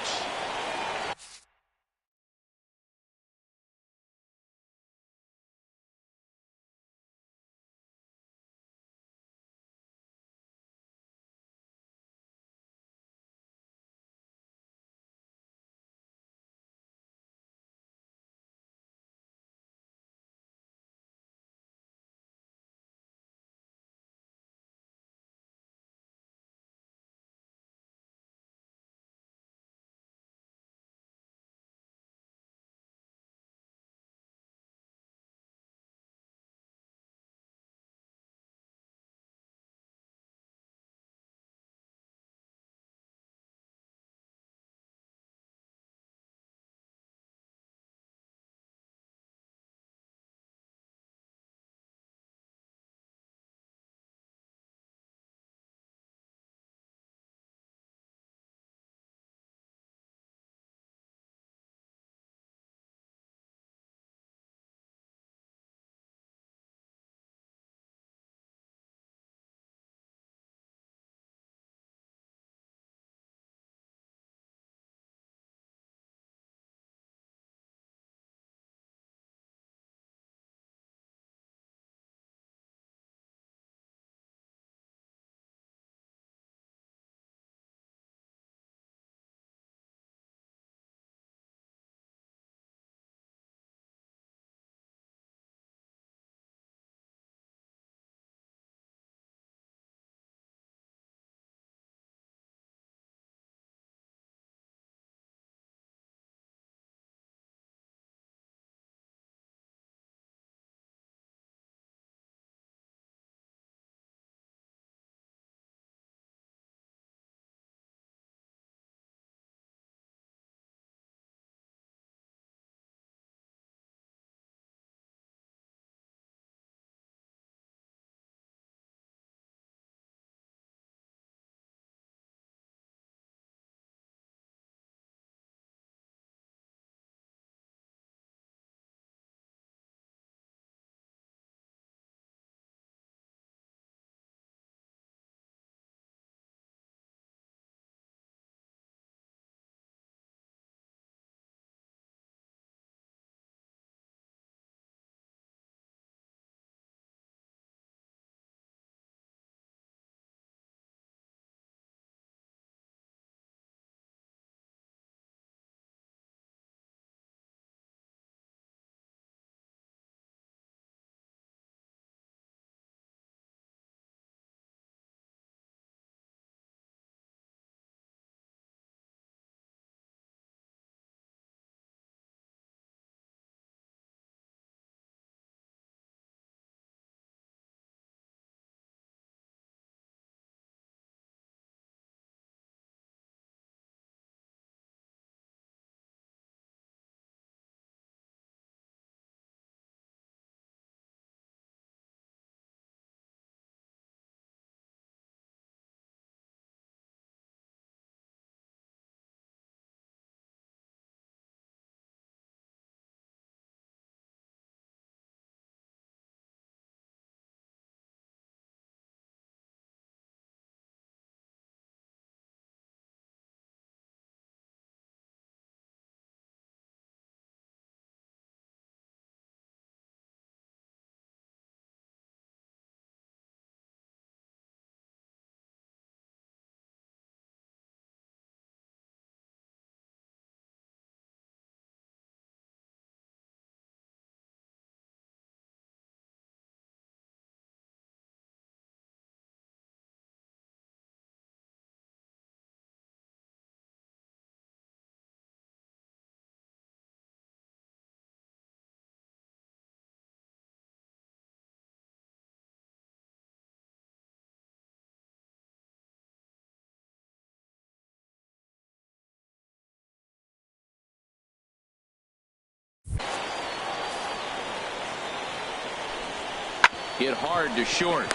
Hit hard to short.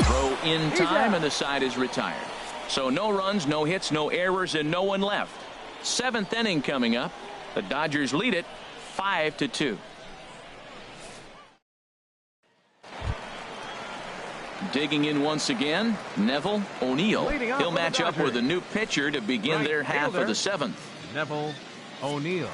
Throw in time, and the side is retired. So no runs, no hits, no errors, and no one left. 7th inning coming up. The Dodgers lead it 5-2. Digging in once again, Neville O'Neill. He'll match up with a new pitcher to begin their half of the 7th. Neville O'Neill.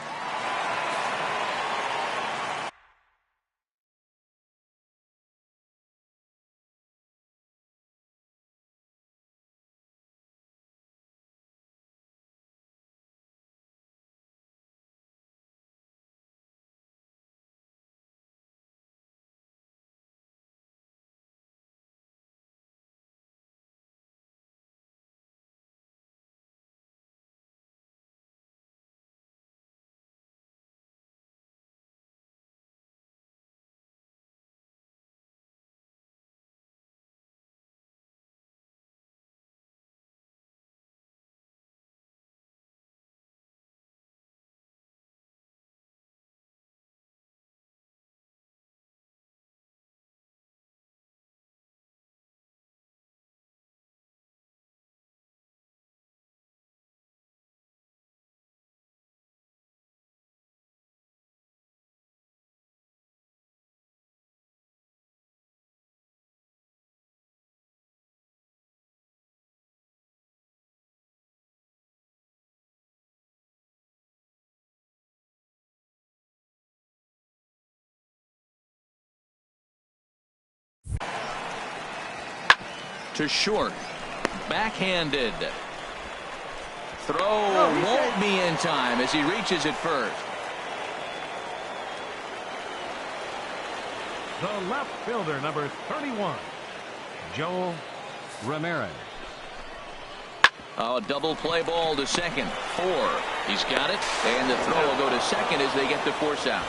To short. Backhanded. Throw won't be in time as he reaches it first. The left fielder, number 31, Joel Ramirez. Oh, double play ball to second. 4. He's got it. And the throw will go to second as they get the force out.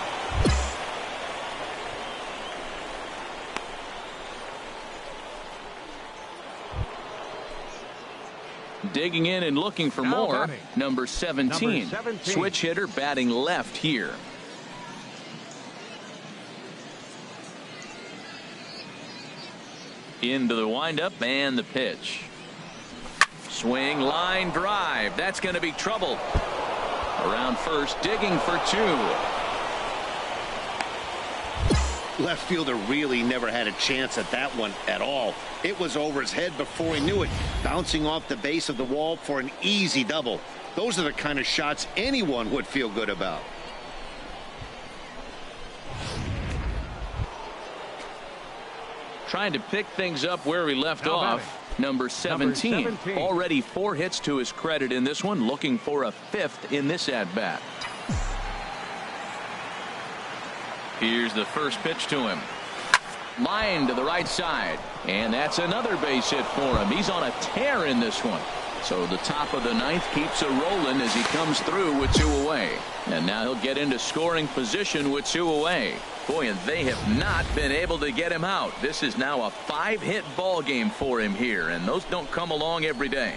Digging in and looking for Now more. batting. Number 17. Number 17. Switch hitter batting left here. Into the windup and the pitch. Swing, line drive. That's going to be trouble. Around first, digging for 2. Left fielder really never had a chance at that one at all. It was over his head before he knew it, bouncing off the base of the wall for an easy double. Those are the kind of shots anyone would feel good about. Trying to pick things up where he left Now off. batting. Number 17. Number 17. Already 4 hits to his credit in this one. Looking for a 5th in this at-bat. Here's the first pitch to him. Line to the right side. And that's another base hit for him. He's on a tear in this one. So the top of the 9th keeps it rolling as he comes through with 2 away. And now he'll get into scoring position with 2 away. Boy, and they have not been able to get him out. This is now a 5-hit ball game for him here, and those don't come along every day.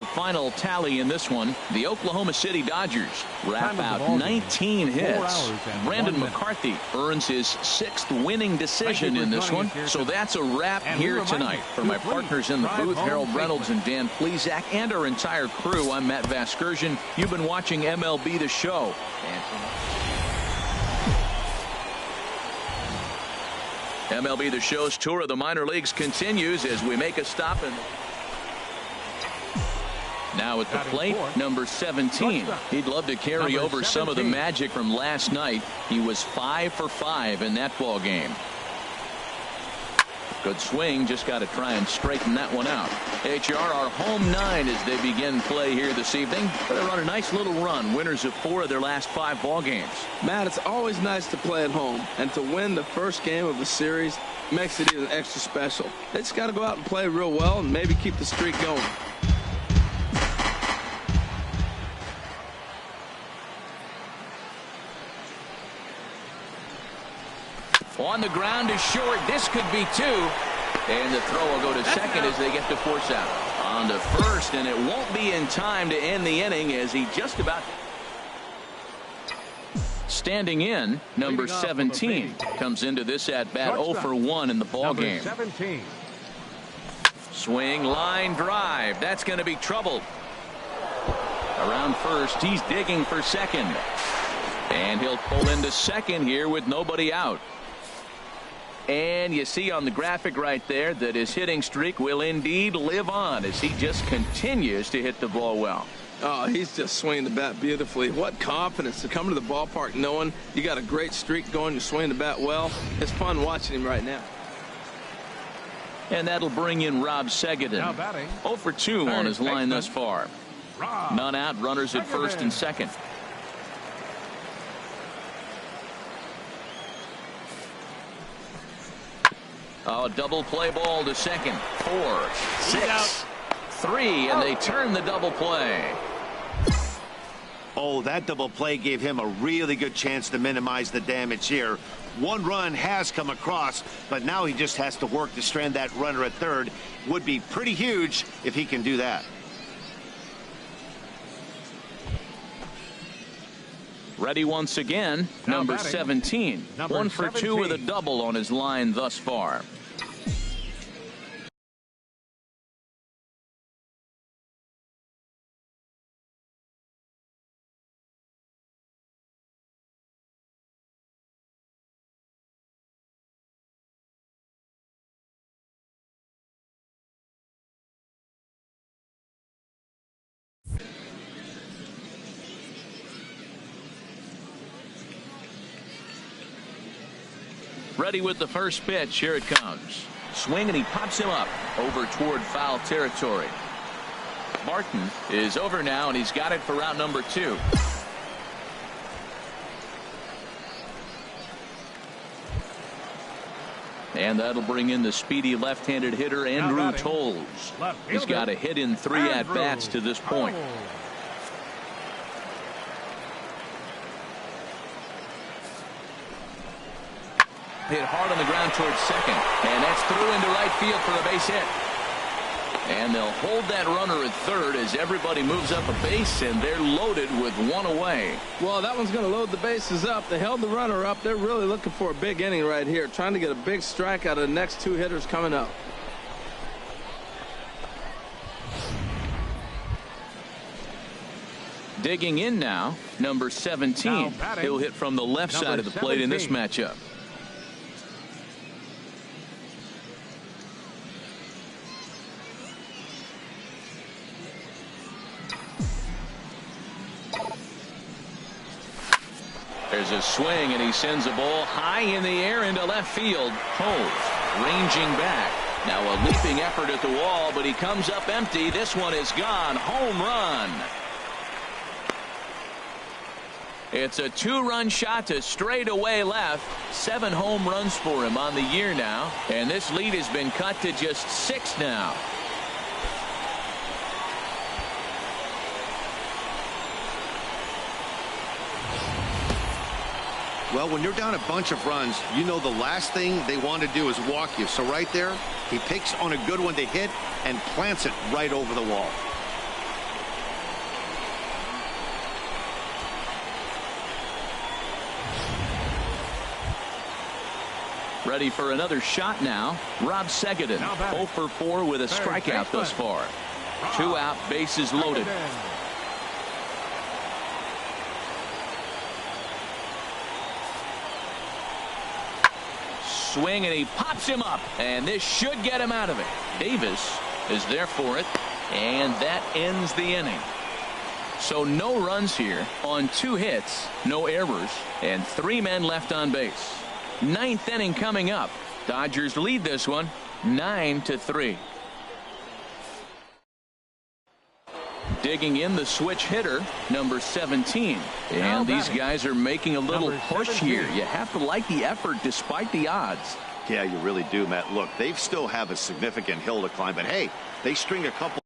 Final tally in this one, the Oklahoma City Dodgers wrap out 19 hits. Brandon McCarthy earns his 6th winning decision in this one. So that's a wrap here tonight. For my partners in the booth, Harold Reynolds and Dan Plesac, and our entire crew, I'm Matt Vasgersian. You've been watching MLB The Show. MLB The Show's tour of the minor leagues continues as we make a stop. Now at the plate, number 17. He'd love to carry over some of the magic from last night. He was 5 for 5 in that ball game. Good swing, just got to try and straighten that one out. HR are home 9 as they begin play here this evening. They're on a nice little run, winners of 4 of their last 5 ball games. Matt, it's always nice to play at home, and to win the first game of the series makes it even extra special. They just got to go out and play real well and maybe keep the streak going. On the ground is short. This could be 2. And the throw will go to second as they get the force out. On to first, and it won't be in time to end the inning as he just about... Standing in, number 17 comes into this at-bat 0 for 1 in the ball game. 17. Swing, line drive. That's going to be trouble. Around first, he's digging for second. And he'll pull into second here with nobody out. And you see on the graphic right there that his hitting streak will indeed live on as he just continues to hit the ball well. Oh, he's just swinging the bat beautifully. What confidence to come to the ballpark knowing you got a great streak going, you're swinging the bat well. It's fun watching him right now. And that'll bring in Rob Segedin. 0 for 2 on his line thus far. None out, runners at first and second. Oh, double play ball to second. 4, 6, 3, and they turn the double play. Oh, that double play gave him a really good chance to minimize the damage here. 1 run has come across, but now he just has to work to strand that runner at third. Would be pretty huge if he can do that. Ready once again, number 17. 1 for 2 with a double on his line thus far. Ready with the first pitch. Here it comes. Swing, and he pops him up over toward foul territory. Martin is over now, and he's got it for route number 2. And that'll bring in the speedy left-handed hitter Andrew Tolles. He's got a hit in 3 at-bats to this point. Hit hard on the ground towards second, and that's through into right field for a base hit. And they'll hold that runner at third as everybody moves up a base, and they're loaded with 1 away. Well, that one's going to load the bases up. They held the runner up. They're really looking for a big inning right here, trying to get a big strike out of the next 2 hitters coming up. Digging in now, number 17. He'll hit from the left side of the plate in this matchup. There's a swing, and he sends a ball high in the air into left field. Tolles ranging back. Now a leaping effort at the wall, but he comes up empty. This one is gone. Home run. It's a 2-run shot to straightaway left. 7 home runs for him on the year now, and this lead has been cut to just 6 now. Well, when you're down a bunch of runs, you know the last thing they want to do is walk you. So right there, he picks on a good one to hit and plants it right over the wall. Ready for another shot now. Rob Segedin, 0 for 4 with a strikeout thus far. 2 out, bases loaded. Swing, and he pops him up, and this should get him out of it. Davis is there for it, and that ends the inning. So no runs here on 2 hits, no errors, and 3 men left on base. 9th inning coming up. Dodgers lead this one 9-3. Digging in the switch hitter, number 17. And these guys are making a little push here. You have to like the effort despite the odds. Yeah, you really do, Matt. Look, they still have a significant hill to climb, but hey, they string a couple.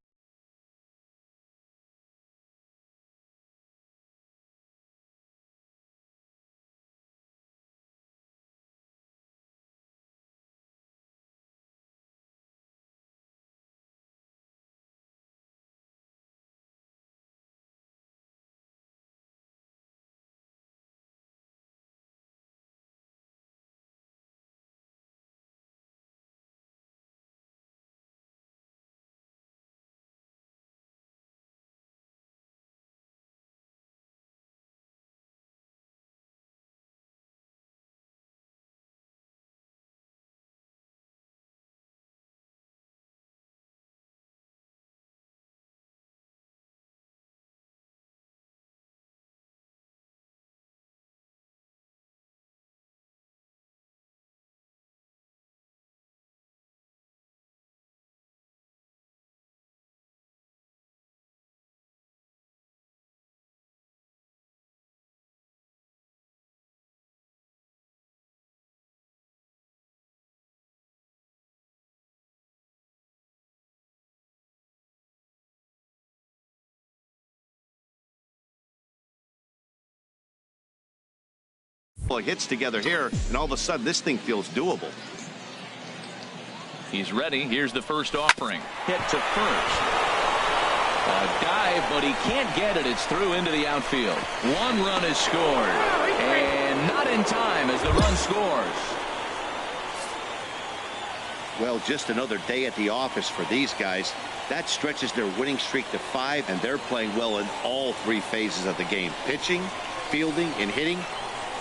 Hits together here, and all of a sudden this thing feels doable. He's ready. Here's the first offering. Hit to first. A dive, but he can't get it. It's through into the outfield. 1 run is scored, and not in time as the run scores. Well, just another day at the office for these guys. That stretches their winning streak to 5, and they're playing well in all 3 phases of the game: pitching, fielding, and hitting.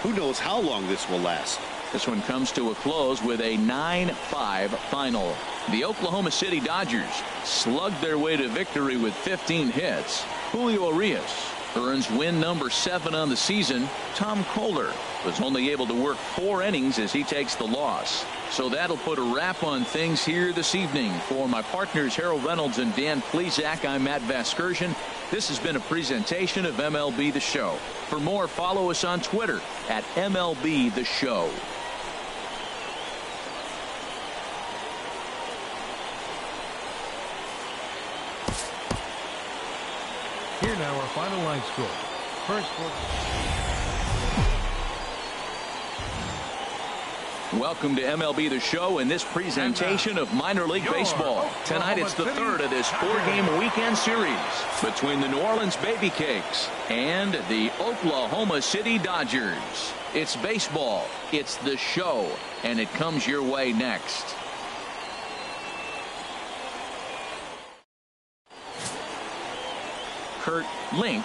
Who knows how long this will last? This one comes to a close with a 9-5 final. The Oklahoma City Dodgers slugged their way to victory with 15 hits. Julio Rtts earns win number 7 on the season. Tom Kohler was only able to work 4 innings as he takes the loss. So that'll put a wrap on things here this evening. For my partners Harold Reynolds and Dan Plesac, I'm Matt Vasgersian. This has been a presentation of MLB The Show. For more, follow us on Twitter at MLB The Show. Here now our final line score. First for... Welcome to MLB The Show in this presentation of minor league baseball. Tonight it's the 3rd of this 4-game weekend series between the New Orleans Baby Cakes and the Oklahoma City Dodgers. It's baseball, it's the show, and it comes your way next. Kurt Link,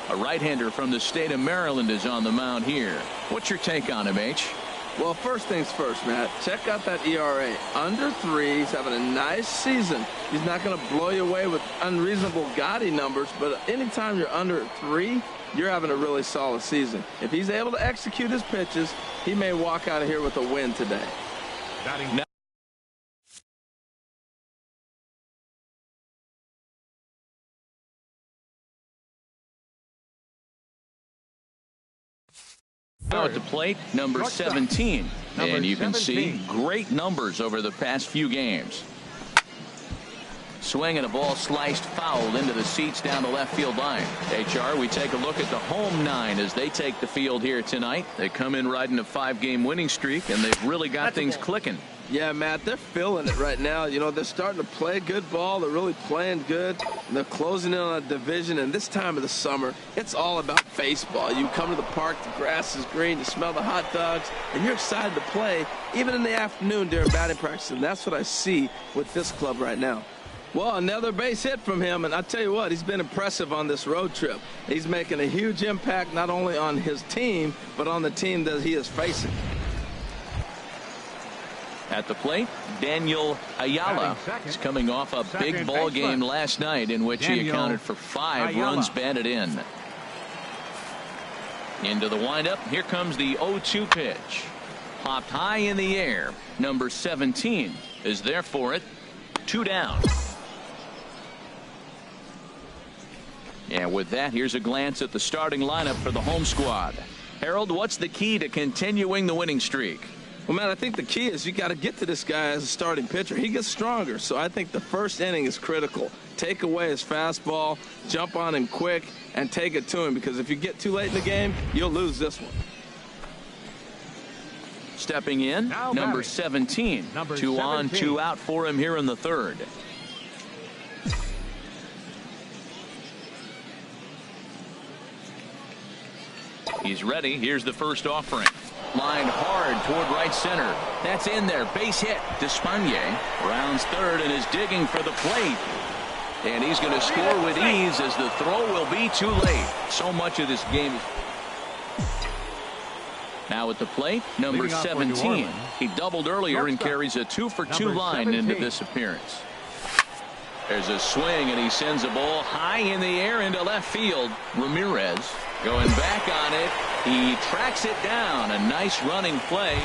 a right-hander from the state of Maryland, is on the mound here. What's your take on him, H? Well, first things first, Matt. Check out that ERA. Under 3. He's having a nice season. He's not going to blow you away with unreasonable gaudy numbers, but anytime you're under 3, you're having a really solid season. If he's able to execute his pitches, he may walk out of here with a win today. Now at the plate, number 17. And you can see great numbers over the past few games. Swing and a ball sliced foul into the seats down the left field line. HR, we take a look at the home 9 as they take the field here tonight. They come in riding a 5-game winning streak, and they've really got things clicking. Yeah, Matt, they're feeling it right now. You know, they're starting to play good ball. They're really playing good. And they're closing in on a division. And this time of the summer, it's all about baseball. You come to the park, the grass is green, you smell the hot dogs, and you're excited to play, even in the afternoon during batting practice. And that's what I see with this club right now. Well, another base hit from him, and I tell you what, he's been impressive on this road trip. He's making a huge impact not only on his team, but on the team that he is facing. At the plate, Daniel Ayala is coming off a big ball game last night in which he accounted for 5 runs batted in. Into the windup. Here comes the 0-2 pitch. Popped high in the air. Number 17 is there for it. 2 down. And with that, here's a glance at the starting lineup for the home squad. Harold, what's the key to continuing the winning streak? Well, man, I think the key is you got to get to this guy as a starting pitcher. He gets stronger, so I think the first inning is critical. Take away his fastball, jump on him quick, and take it to him, because if you get too late in the game, you'll lose this one. Stepping in, number 17. 2 on, 2 out for him here in the third. He's ready. Here's the first offering. Line hard toward right center. That's in there. Base hit. Despagne rounds third and is digging for the plate. And he's going to score with ease as the throw will be too late. So much of this game. Now at the plate, number 17. He doubled earlier and carries a 2-for-2 line into this appearance. There's a swing and he sends a ball high in the air into left field. Ramirez going back on it. He tracks it down. A nice running play.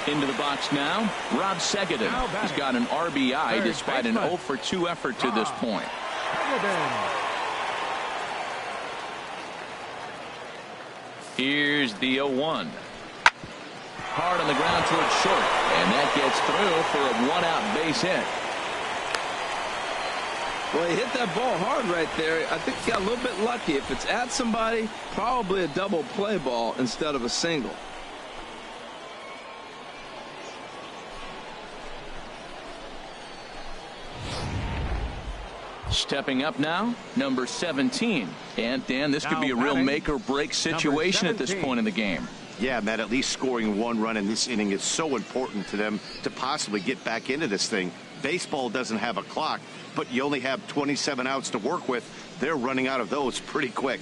Into the box now, Rob Segedin. He's got an RBI despite an 0-for-2 effort to this point. Here's the 0-1. Hard on the ground towards short. And that gets through for a 1-out base hit. Well, he hit that ball hard right there. I think he got a little bit lucky. If it's at somebody, probably a double play ball instead of a single. Stepping up now, number 17. And, Dan, this could be a real make-or-break situation at this point in the game. Yeah, Matt, at least scoring 1 run in this inning is so important to them to possibly get back into this thing. Baseball doesn't have a clock, but you only have 27 outs to work with. They're running out of those pretty quick.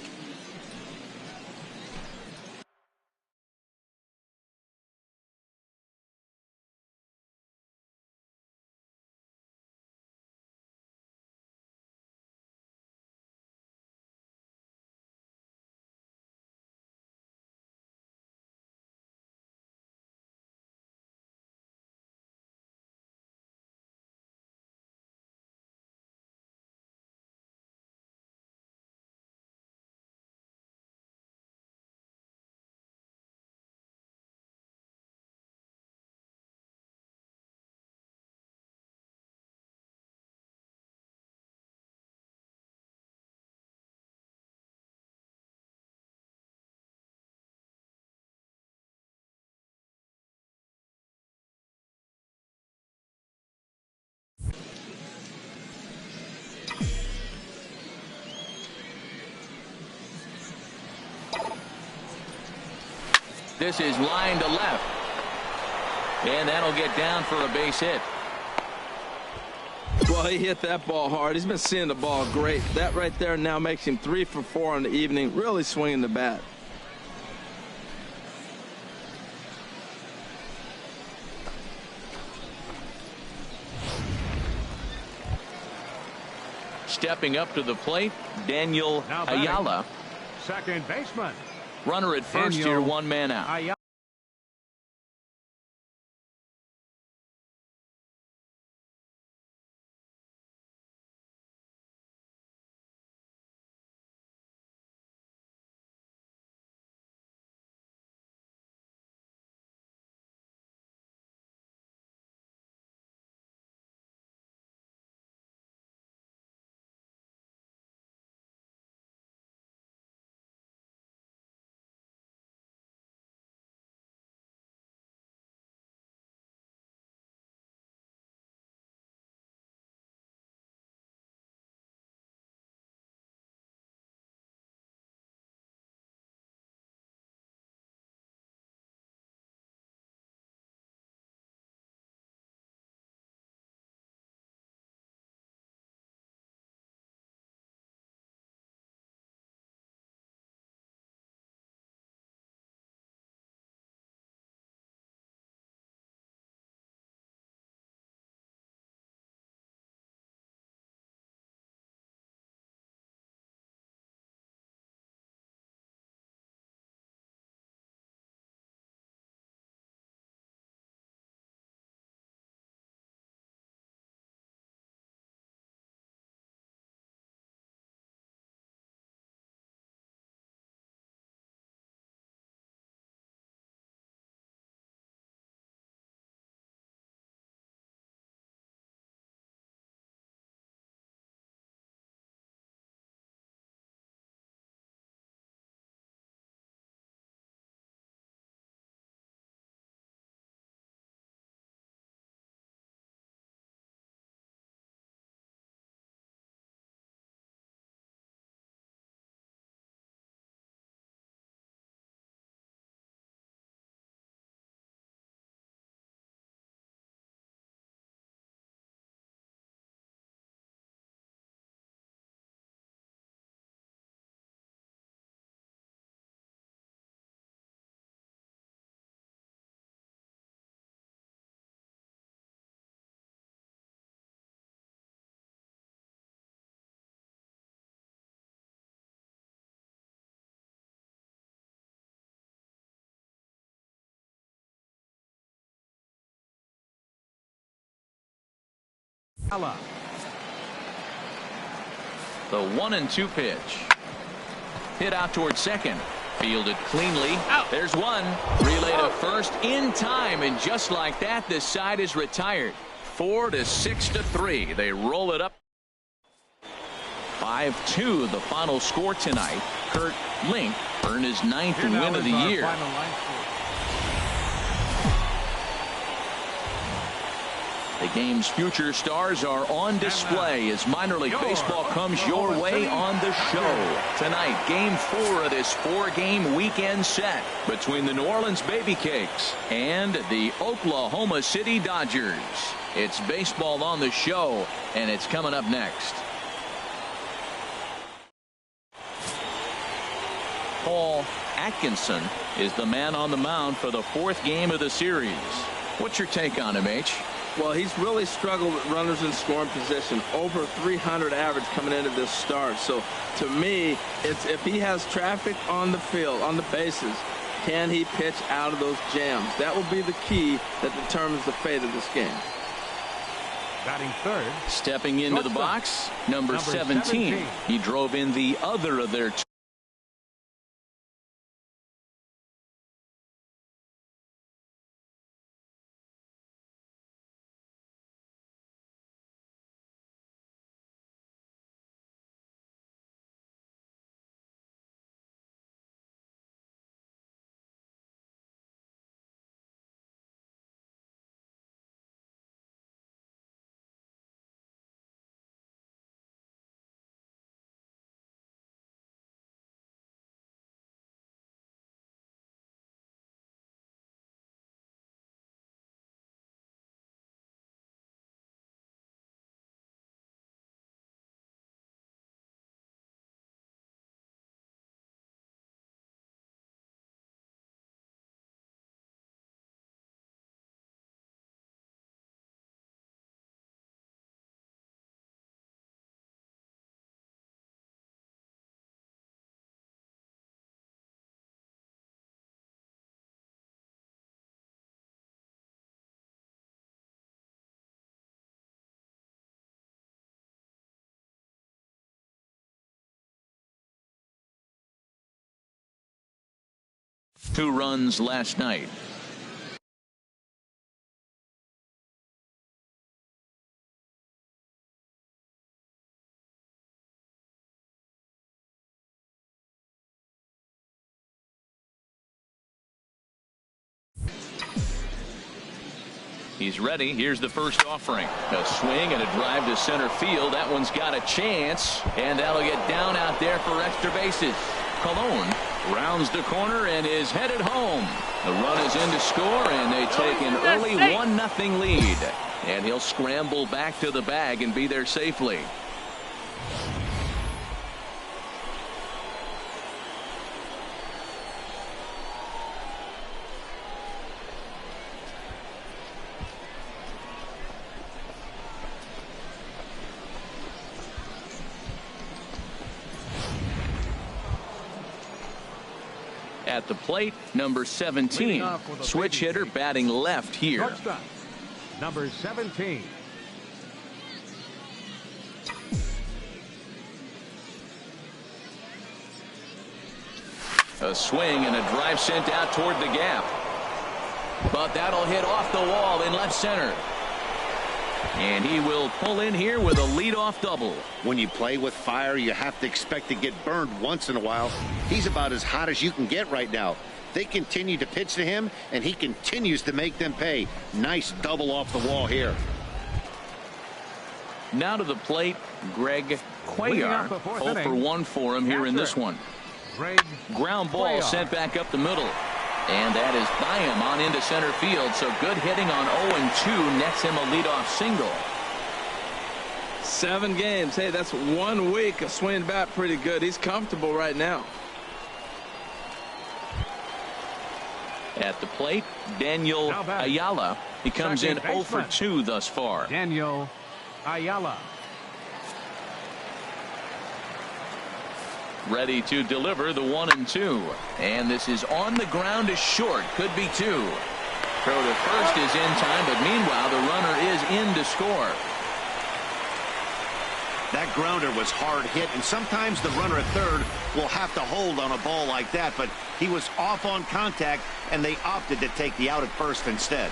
This is line to left. And that'll get down for a base hit. Well, he hit that ball hard. He's been seeing the ball great. That right there now makes him 3 for 4 in the evening, really swinging the bat. Stepping up to the plate, Daniel Ayala. Second baseman. Runner at first here, 1 man out. The 1-2 pitch. Hit out towards second. Fielded cleanly. Out. There's one. Relay to first in time, and just like that, this side is retired. 4-6-3. They roll it up. 5-2 the final score tonight. Kurt Link earned his 9th win of the year. The game's future stars are on display as minor league baseball comes your way on the show. Tonight, game 4 of this 4-game weekend set between the New Orleans Baby Cakes and the Oklahoma City Dodgers. It's baseball on the show, and it's coming up next. Paul Atkinson is the man on the mound for the 4th game of the series. What's your take on him, H? Well, he's really struggled with runners in scoring position. Over 300 average coming into this start. So, to me, it's if he has traffic on the field, on the bases, can he pitch out of those jams? That will be the key that determines the fate of this game. Batting third. Stepping into the box, number 17. He drove in the other of their two. Two runs last night. He's ready. Here's the first offering. A swing and a drive to center field. That one's got a chance, and that'll get down out there for extra bases. Colon rounds the corner and is headed home. The run is in to score, and they take an early 1-0 lead. And he'll scramble back to the bag and be there safely. At the plate, number 17, switch hitter batting left here. Shortstop, number 17. A swing and a drive sent out toward the gap. But that'll hit off the wall in left center. And he will pull in here with a leadoff double. When you play with fire, you have to expect to get burned once in a while. He's about as hot as you can get right now. They continue to pitch to him, and he continues to make them pay. Nice double off the wall here. Now to the plate, Greg Cuellar. 0 for 1 for him here in this one. Ground ball sent back up the middle. And that is by him on into center field. So good hitting on 0-2 nets him a leadoff single. 7 games. Hey, that's 1 week of swinging bat pretty good. He's comfortable right now. At the plate, Daniel Ayala. He comes in 0 for 2 thus far. Daniel Ayala. Ready to deliver the 1-2. And this is on the ground is short. Could be 2. Throw to first is in time, but meanwhile the runner is in to score. That grounder was hard hit, and sometimes the runner at third will have to hold on a ball like that, but he was off on contact, and they opted to take the out at first instead.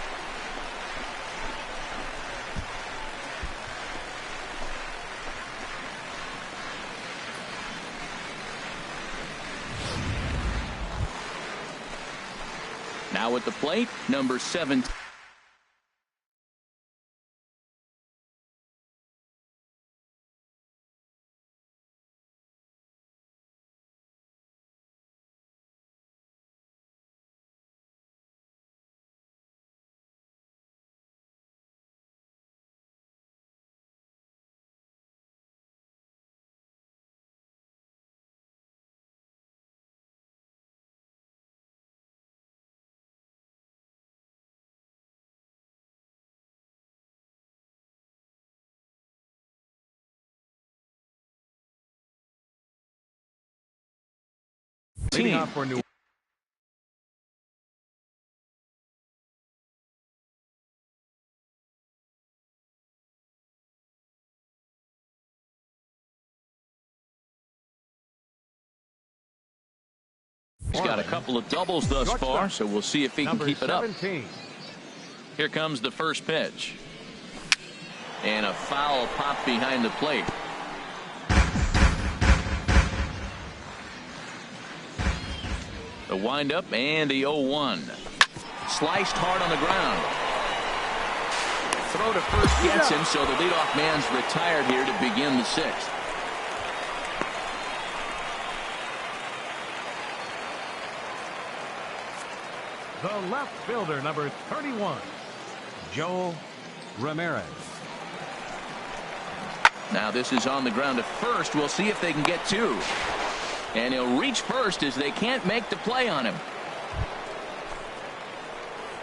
Now at the plate, number 7. Leading off for New He's got a couple of doubles thus far, so we'll see if he can keep it up. Here comes the first pitch. And a foul pop behind the plate. The windup and the 0-1. Sliced hard on the ground. Throw to first gets him, so the leadoff man's retired here to begin the 6th. The left fielder, number 31, Joe Ramirez. Now this is on the ground at first. We'll see if they can get 2. And he'll reach first as they can't make the play on him.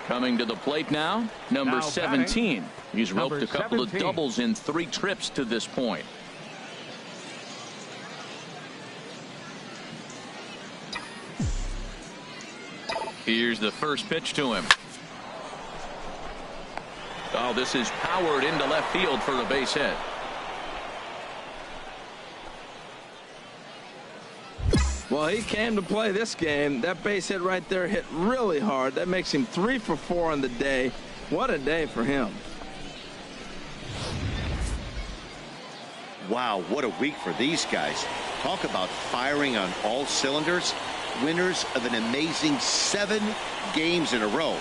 Coming to the plate now, number 17. He's roped a couple of doubles in 3 trips to this point. Here's the first pitch to him. Oh, this is powered into left field for a base hit. Well, he came to play this game. That base hit right there hit really hard. That makes him 3 for 4 on the day. What a day for him. Wow, what a week for these guys. Talk about firing on all cylinders. Winners of an amazing 7 games in a row.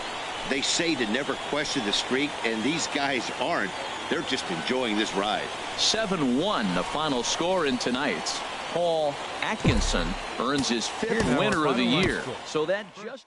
They say to never question the streak, and these guys aren't. They're just enjoying this ride. 7-1 the final score in tonight's. Paul Atkinson earns his 5th winner of the year. So that just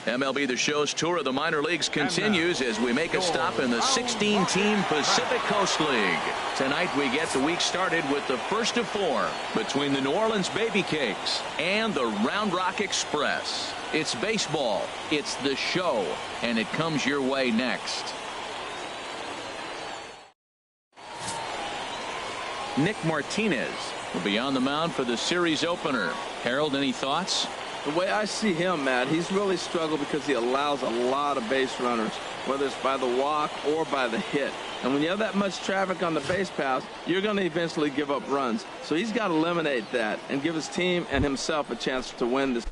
MLB The Show's tour of the minor leagues continues as we make a stop in the 16-team Pacific Coast League. Tonight we get the week started with the first of 4 between the New Orleans Baby Cakes and the Round Rock Express. It's baseball, it's the show, and it comes your way next. Nick Martinez will be on the mound for the series opener. Harold, any thoughts? The way I see him, Matt, he's really struggled because he allows a lot of base runners, whether it's by the walk or by the hit. And when you have that much traffic on the base paths, you're going to eventually give up runs. So he's got to eliminate that and give his team and himself a chance to win this.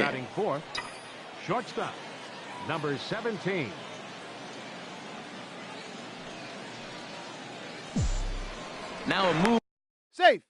game. Batting fourth, shortstop, number 17. Now a move. Safe.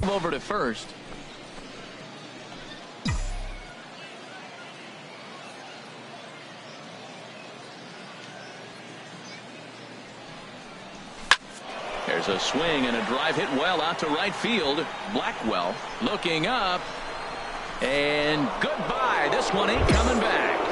Over to first. There's a swing and a drive hit well out to right field. Blackwell looking up. And goodbye. This one ain't coming back.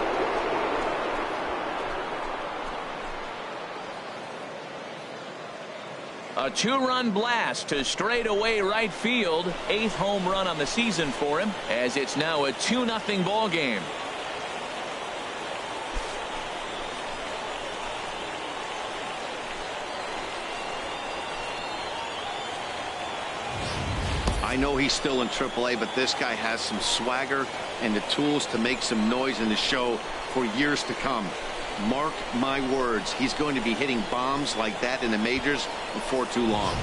A two-run blast to straightaway right field. 8th home run on the season for him, as it's now a 2-0 ball game. I know he's still in AAA, but this guy has some swagger and the tools to make some noise in the show for years to come. Mark my words, he's going to be hitting bombs like that in the majors before too long.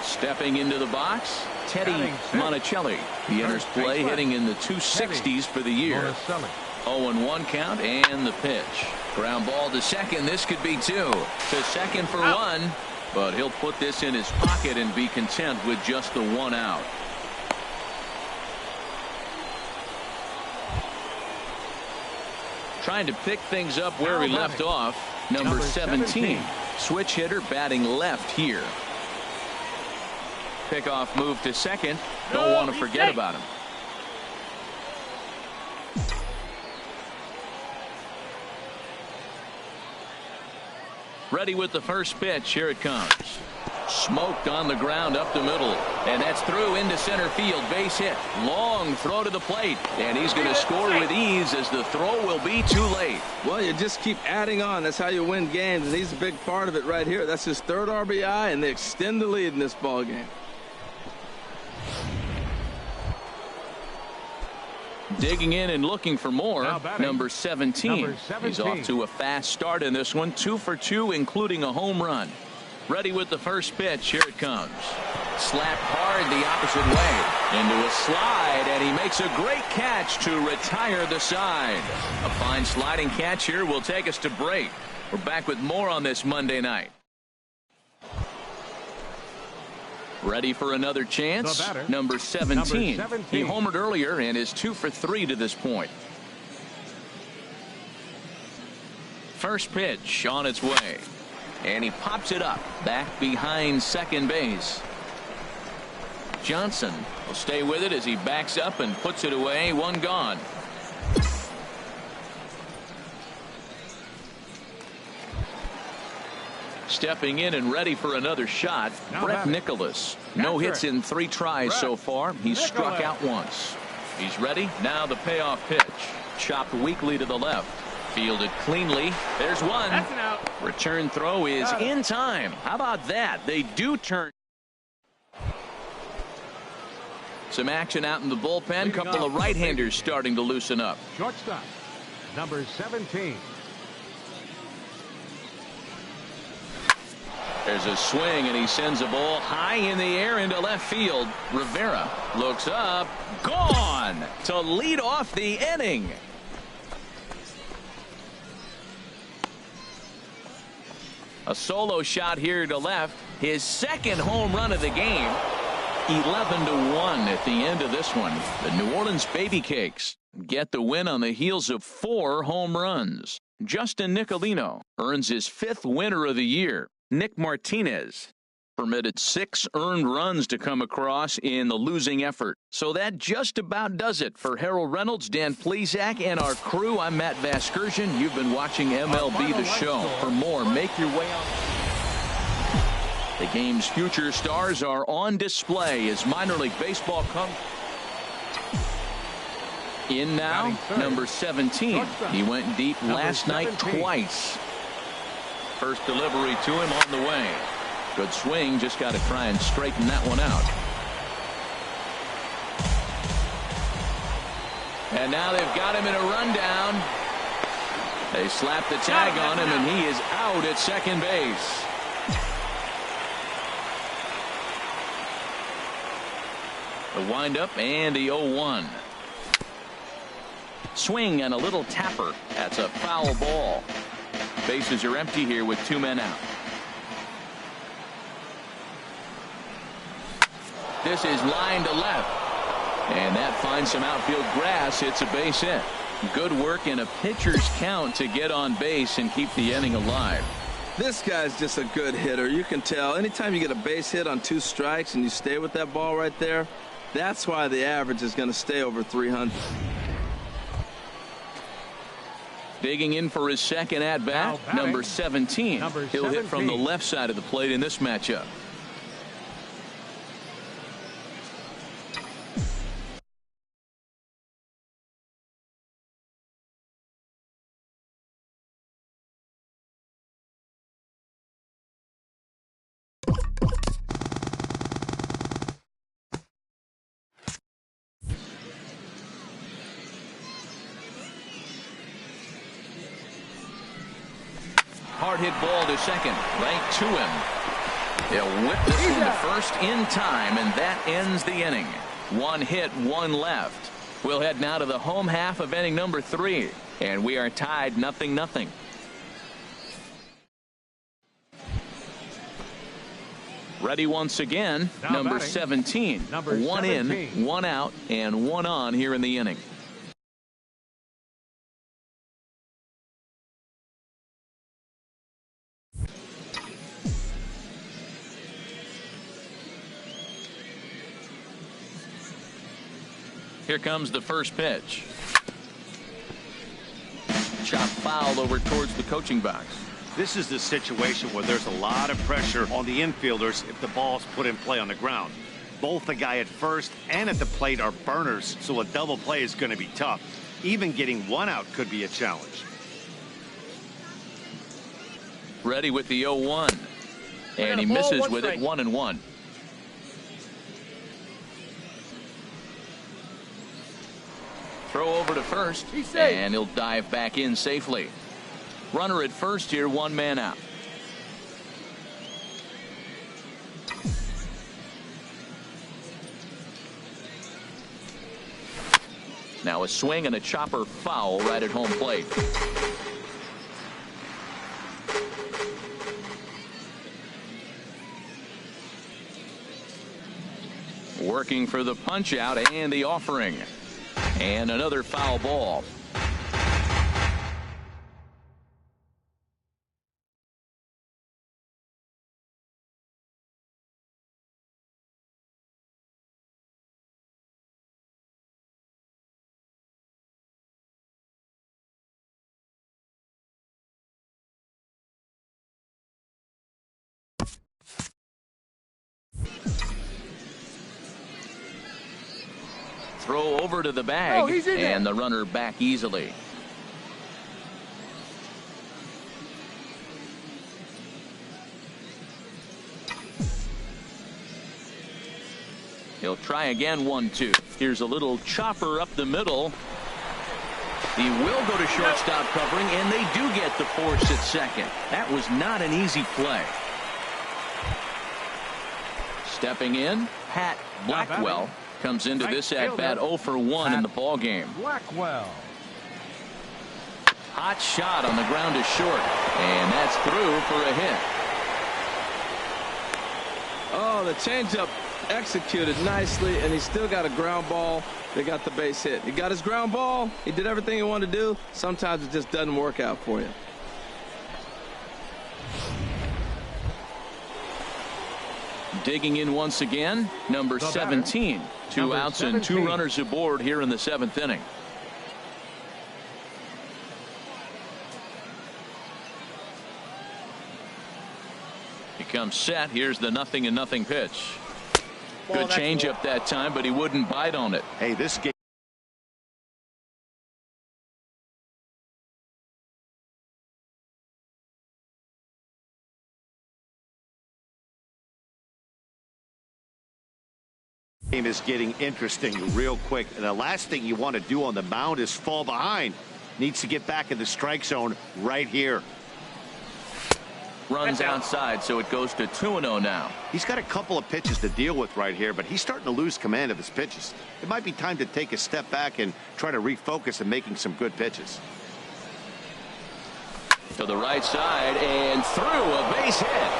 Stepping into the box, Teddy Monticelli. He enters play hitting in the 260s for the year. 0-1 count and the pitch. Ground ball to second. This could be 2. To second for 1. But he'll put this in his pocket and be content with just the 1 out. Trying to pick things up where he left off. Number 17. Switch hitter batting left here. Pickoff move to second. Don't want to forget about him. Ready with the first pitch. Here it comes. Smoked on the ground up the middle. And that's through into center field. Base hit. Long throw to the plate. And he's going to score with ease, as the throw will be too late. Well, you just keep adding on. That's how you win games. And he's a big part of it right here. That's his 3rd RBI, and they extend the lead in this ball game. Digging in and looking for more. Number 17. He's off to a fast start in this one. 2 for 2, including a home run. Ready with the first pitch. Here it comes. Slapped hard the opposite way. Into a slide, and he makes a great catch to retire the side. A fine sliding catch here will take us to break. We're back with more on this Monday night. Ready for another chance. Number 17. He homered earlier and is 2 for 3 to this point. First pitch on its way. And he pops it up back behind second base. Johnson will stay with it as he backs up and puts it away. 1 gone. Stepping in and ready for another shot, Brett Nicholas. No hits in 3 tries so far. He's struck out once. He's ready. Now the payoff pitch. Chopped weakly to the left. Fielded cleanly. There's one. That's an out. Return throw is in time. How about that? They do turn. Some action out in the bullpen. Couple of right-handers starting to loosen up. Shortstop, number 17. There's a swing, and he sends a ball high in the air into left field. Rivera looks up, gone to lead off the inning. A solo shot here to left. His second home run of the game. 11-1 at the end of this one. The New Orleans Baby Cakes get the win on the heels of 4 home runs. Justin Nicolino earns his 5th winner of the year. Nick Martinez permitted 6 earned runs to come across in the losing effort. So that just about does it for Harold Reynolds, Dan Plesac, and our crew. I'm Matt Vasgersian. You've been watching MLB The Show. For more, make your way out. The game's future stars are on display as minor league baseball comes. In now, number 17. He went deep last night twice. First delivery to him on the way. Good swing, just got to try and straighten that one out. And now they've got him in a rundown. They slap the tag on him, and he is out at second base. The windup and the 0-1. Swing and a little tapper. That's a foul ball. Bases are empty here with 2 men out. This is line to left. And that finds some outfield grass. It's a base hit. Good work in a pitcher's count to get on base and keep the inning alive. This guy's just a good hitter. You can tell anytime you get a base hit on 2 strikes and you stay with that ball right there, that's why the average is going to stay over 300. Digging in for his second at-bat, number 17. He'll hit from the left side of the plate in this matchup. Hard hit ball to second, right to him. They'll whip this one to first in time, and that ends the inning. 1 hit, 1 left. We'll head now to the home half of inning number 3, and we are tied 0-0. Ready once again, number 17. 1 in, 1 out, and 1 on here in the inning. Here comes the first pitch. Chop foul over towards the coaching box. This is the situation where there's a lot of pressure on the infielders if the ball's put in play on the ground. Both the guy at first and at the plate are burners, so a double play is going to be tough. Even getting 1 out could be a challenge. Ready with the 0-1. And he misses with it, 1-1. Throw over to first, and he'll dive back in safely. Runner at first here, 1 man out. Now a swing and a chopper foul right at home plate. Working for the punch out and the offering. And another foul ball. Throw over to the bag, and the runner back easily. He'll try again, 1-2. Here's a little chopper up the middle. He will go to shortstop covering, and they do get the force at second. That was not an easy play. Stepping in, Pat Blackwell comes into this at bat 0 for 1 in the ball game. Blackwell. Hot shot on the ground is short, and that's through for a hit. Oh, the changeup executed nicely, and he still got a ground ball. They got the base hit. He got his ground ball. He did everything he wanted to do. Sometimes it just doesn't work out for you. Digging in once again, number 17. 2 outs and 2 runners aboard here in the 7th inning. He comes set. Here's the 0-0 pitch. Good changeup that time, but he wouldn't bite on it. Hey, this game is getting interesting real quick, and the last thing you want to do on the mound is fall behind. Needs to get back in the strike zone right here. Runs outside, so it goes to 2-0 now. He's got a couple of pitches to deal with right here, but he's starting to lose command of his pitches. It might be time to take a step back and try to refocus on making some good pitches. To the right side and through, a base hit.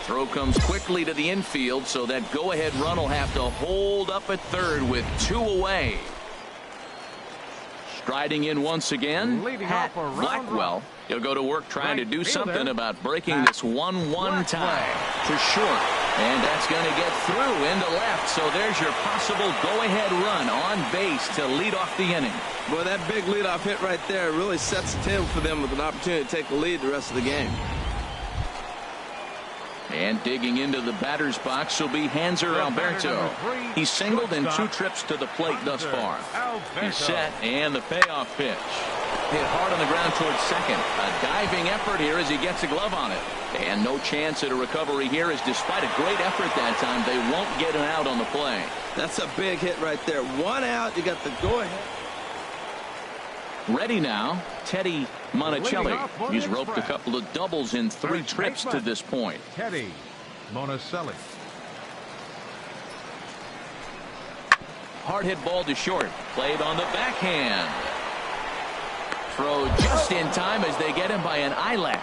Throw comes quickly to the infield, so that go-ahead run will have to hold up at third with 2 away. Striding in once again, Pat Blackwell. He'll go to work trying to do something about breaking this 1-1 tie to short. And that's going to get through into left. So there's your possible go-ahead run on base to lead off the inning. Boy, that big leadoff hit right there really sets the table for them with an opportunity to take the lead the rest of the game. And digging into the batter's box will be Hanser Alberto. He's singled in 2 trips to the plate thus far. He's set, and the payoff pitch. Hit hard on the ground towards second. A diving effort here as he gets a glove on it. And no chance at a recovery here, as despite a great effort that time, they won't get an out on the play. That's a big hit right there. 1 out, you got the go-ahead. Ready now, Teddy Monticelli. He's roped a couple of doubles in 3 trips to this point. Teddy Monticelli. Hard hit ball to short. Played on the backhand. Throw just in time as they get him by an eyelash.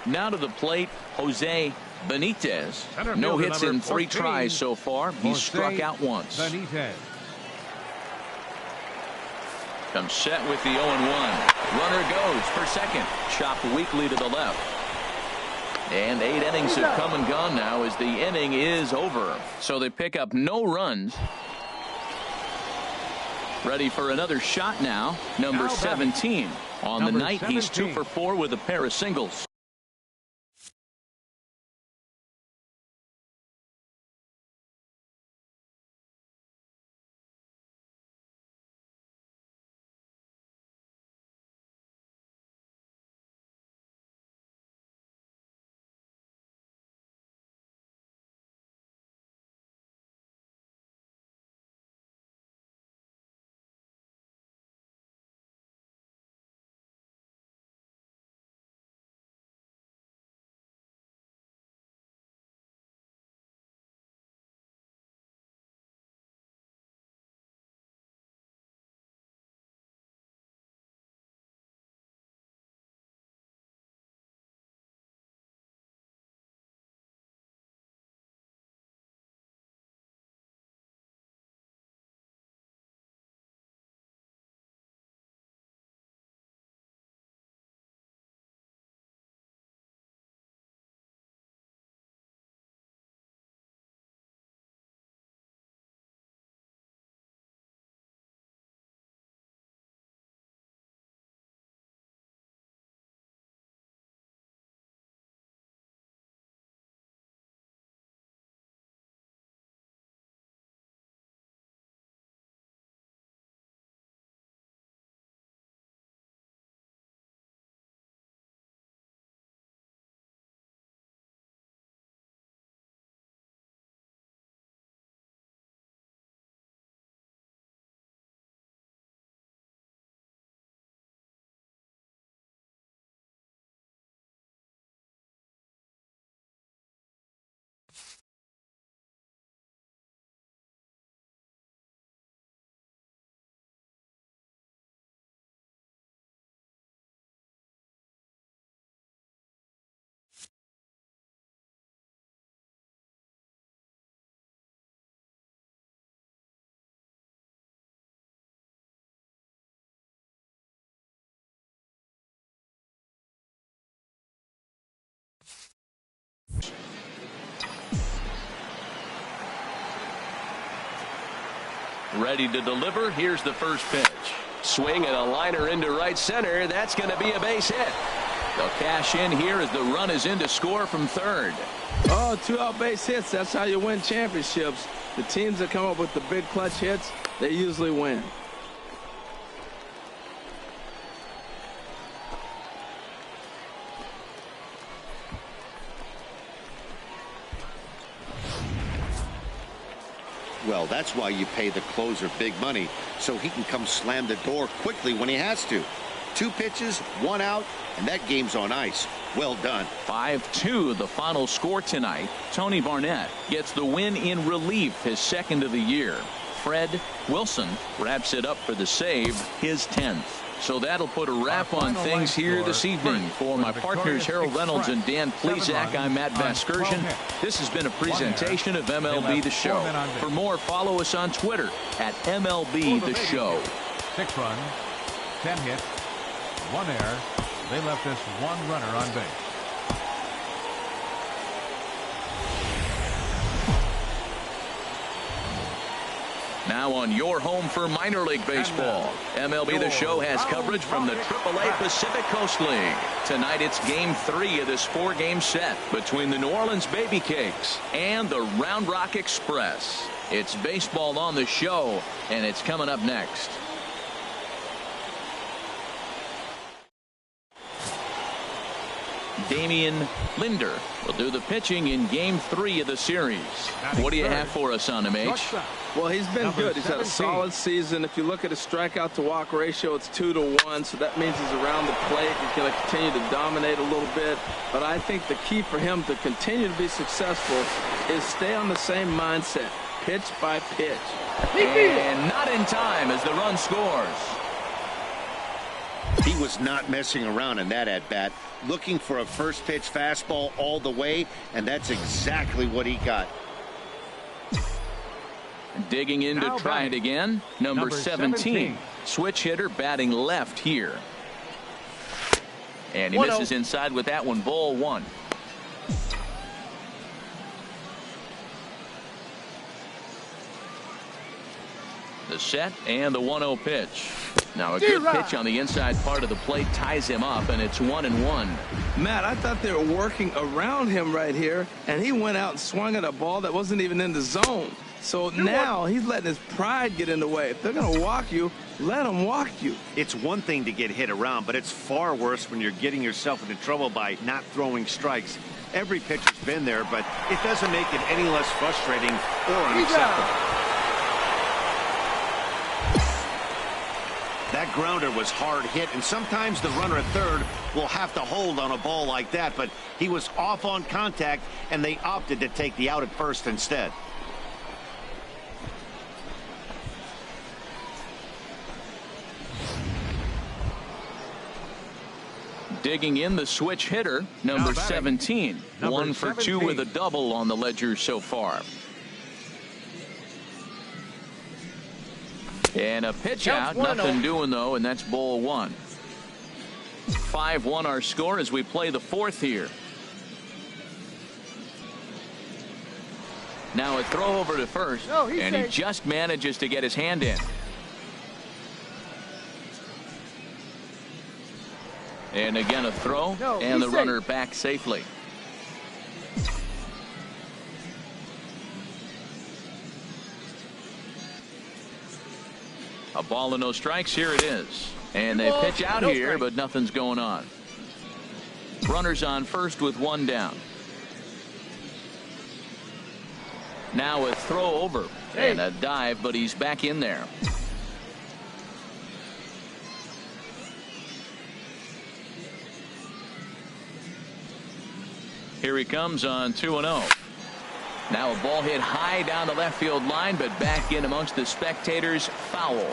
Now to the plate, Jose Benitez. No hits in 3 tries so far. He's struck out once. Benitez. Comes set with the 0-1. Runner goes for second. Chopped weakly to the left. And 8 innings have come and gone now as the inning is over. So they pick up no runs. Ready for another shot now. Number 17. On the night, he's 2 for 4 with a pair of singles. Ready to deliver. Here's the first pitch. Swing and a liner into right center. That's going to be a base hit. They'll cash in here as the run is in to score from third. Oh, 2 out base hits. That's how you win championships. The teams that come up with the big clutch hits, they usually win. Well, that's why you pay the closer big money, so he can come slam the door quickly when he has to. 2 pitches, 1 out, and that game's on ice. Well done. 5-2 the final score tonight. Tony Barnett gets the win in relief, his 2nd of the year. Fred Wilson wraps it up for the save, his 10th. So that'll put a wrap on things here this evening. For my partners Harold Reynolds and Dan Plesac, I'm Matt Vasgersian. This has been a presentation of MLB The Show. For more, follow us on Twitter at MLB The Show. 6 runs, 10 hits, 1 error. They left us 1 runner on base. Now on your home for minor league baseball. MLB The Show has coverage from the AAA Pacific Coast League. Tonight it's game 3 of this 4-game set between the New Orleans Baby Cakes and the Round Rock Express. It's baseball on the show, and it's coming up next. Damian Linder will do the pitching in game 3 of the series. What do you have for us on him, H? Well, he's been good. He's had a solid season. If you look at his strikeout to walk ratio, it's 2-to-1, so that means he's around the plate. He's going to continue to dominate a little bit. But I think the key for him to continue to be successful is stay on the same mindset, pitch by pitch. And not in time as the run scores. He was not messing around in that at-bat, looking for a first pitch fastball all the way, and that's exactly what he got. Digging in to try it again, number 17. Switch hitter batting left here. And he misses inside with that one, ball 1. The set and the 1-0 pitch. Now a good pitch on the inside part of the plate ties him up, and it's 1-1. Matt, I thought they were working around him right here, and he went out and swung at a ball that wasn't even in the zone. So now he's letting his pride get in the way. If they're going to walk you, let them walk you. It's one thing to get hit around, but it's far worse when you're getting yourself into trouble by not throwing strikes. Every pitcher's been there, but it doesn't make it any less frustrating or unacceptable. That grounder was hard hit, and sometimes the runner at third will have to hold on a ball like that, but he was off on contact, and they opted to take the out at first instead. Digging in the switch hitter, number 17. 1 for 2 with a double on the ledger so far. And a pitch out, nothing doing though, and that's ball 1. 5-1 our score as we play the 4th here. Now a throw over to first, and he just manages to get his hand in. And again a throw, and the runner back safely. A ball and no strikes. Here it is. And they pitch out here, but nothing's going on. Runners on first with 1 down. Now a throw over and a dive, but he's back in there. Here he comes on 2-0. Now a ball hit high down the left field line, but back in amongst the spectators. Foul.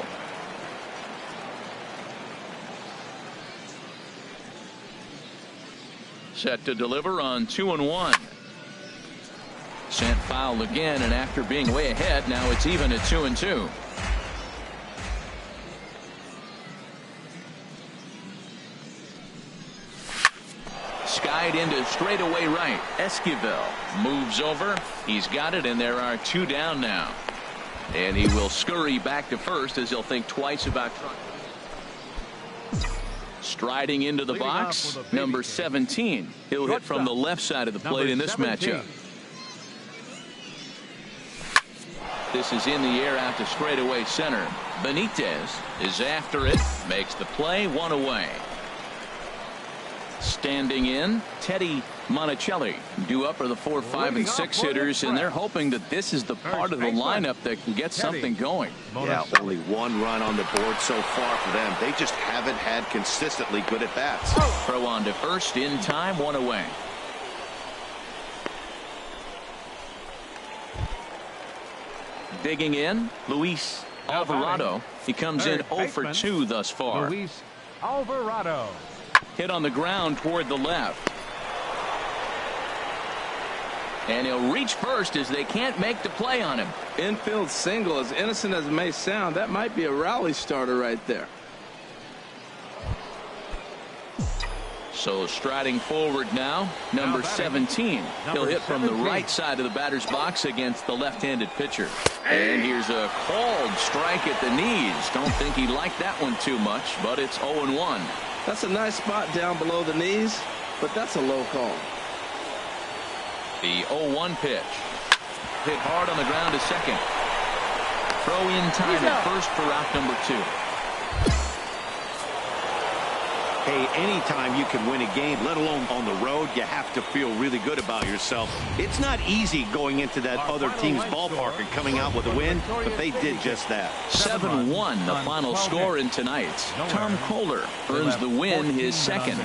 Set to deliver on 2-1. Sent foul again, and after being way ahead, now it's even at 2-2. Skied into straightaway right. Esquivel moves over. He's got it, and there are 2 down now. And he will scurry back to first as he'll think twice about trying. Striding into the box, number 17. He'll hit from the left side of the plate in this matchup. This is in the air out to straightaway center. Benitez is after it, makes the play, one away. Standing in, Teddy Monticelli. Due up are the 4, 5, and 6 hitters, and they're hoping that this is the part of the lineup that can get something going. Yeah, only one run on the board so far for them. They just haven't had consistently good at bats. Throw on to first in time, one away. Digging in, Luis Alvarado. He comes in 0 for 2 thus far. Luis Alvarado. Hit on the ground toward the left. And he'll reach first as they can't make the play on him. Infield single, as innocent as it may sound, that might be a rally starter right there. So striding forward now, number 17. He'll hit from the right side of the batter's box against the left-handed pitcher. And here's a called strike at the knees. Don't think he liked that one too much, but it's 0-1. That's a nice spot down below the knees, but that's a low call. The 0-1 pitch. Hit hard on the ground to second. Throw in time at first for out number 2. Hey, anytime you can win a game, let alone on the road, you have to feel really good about yourself. It's not easy going into that other team's ballpark and coming out with a win, but they did just that. 7-1 the final score in tonight's. Tom Kohler earns the win, his second.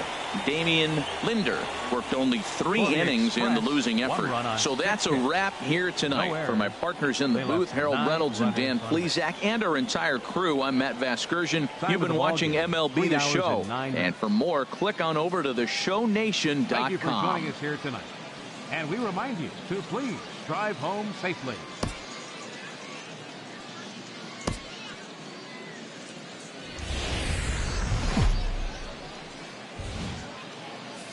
Damian Linder worked only 3 innings in the losing effort. So that's a wrap here tonight. For my partners in the booth, Harold Reynolds and Dan Plesac, and our entire crew, I'm Matt Vasgersian. You've been watching MLB The Show. And for more, click on over to theshownation.com. Thank you for joining us here tonight. And we remind you to please drive home safely.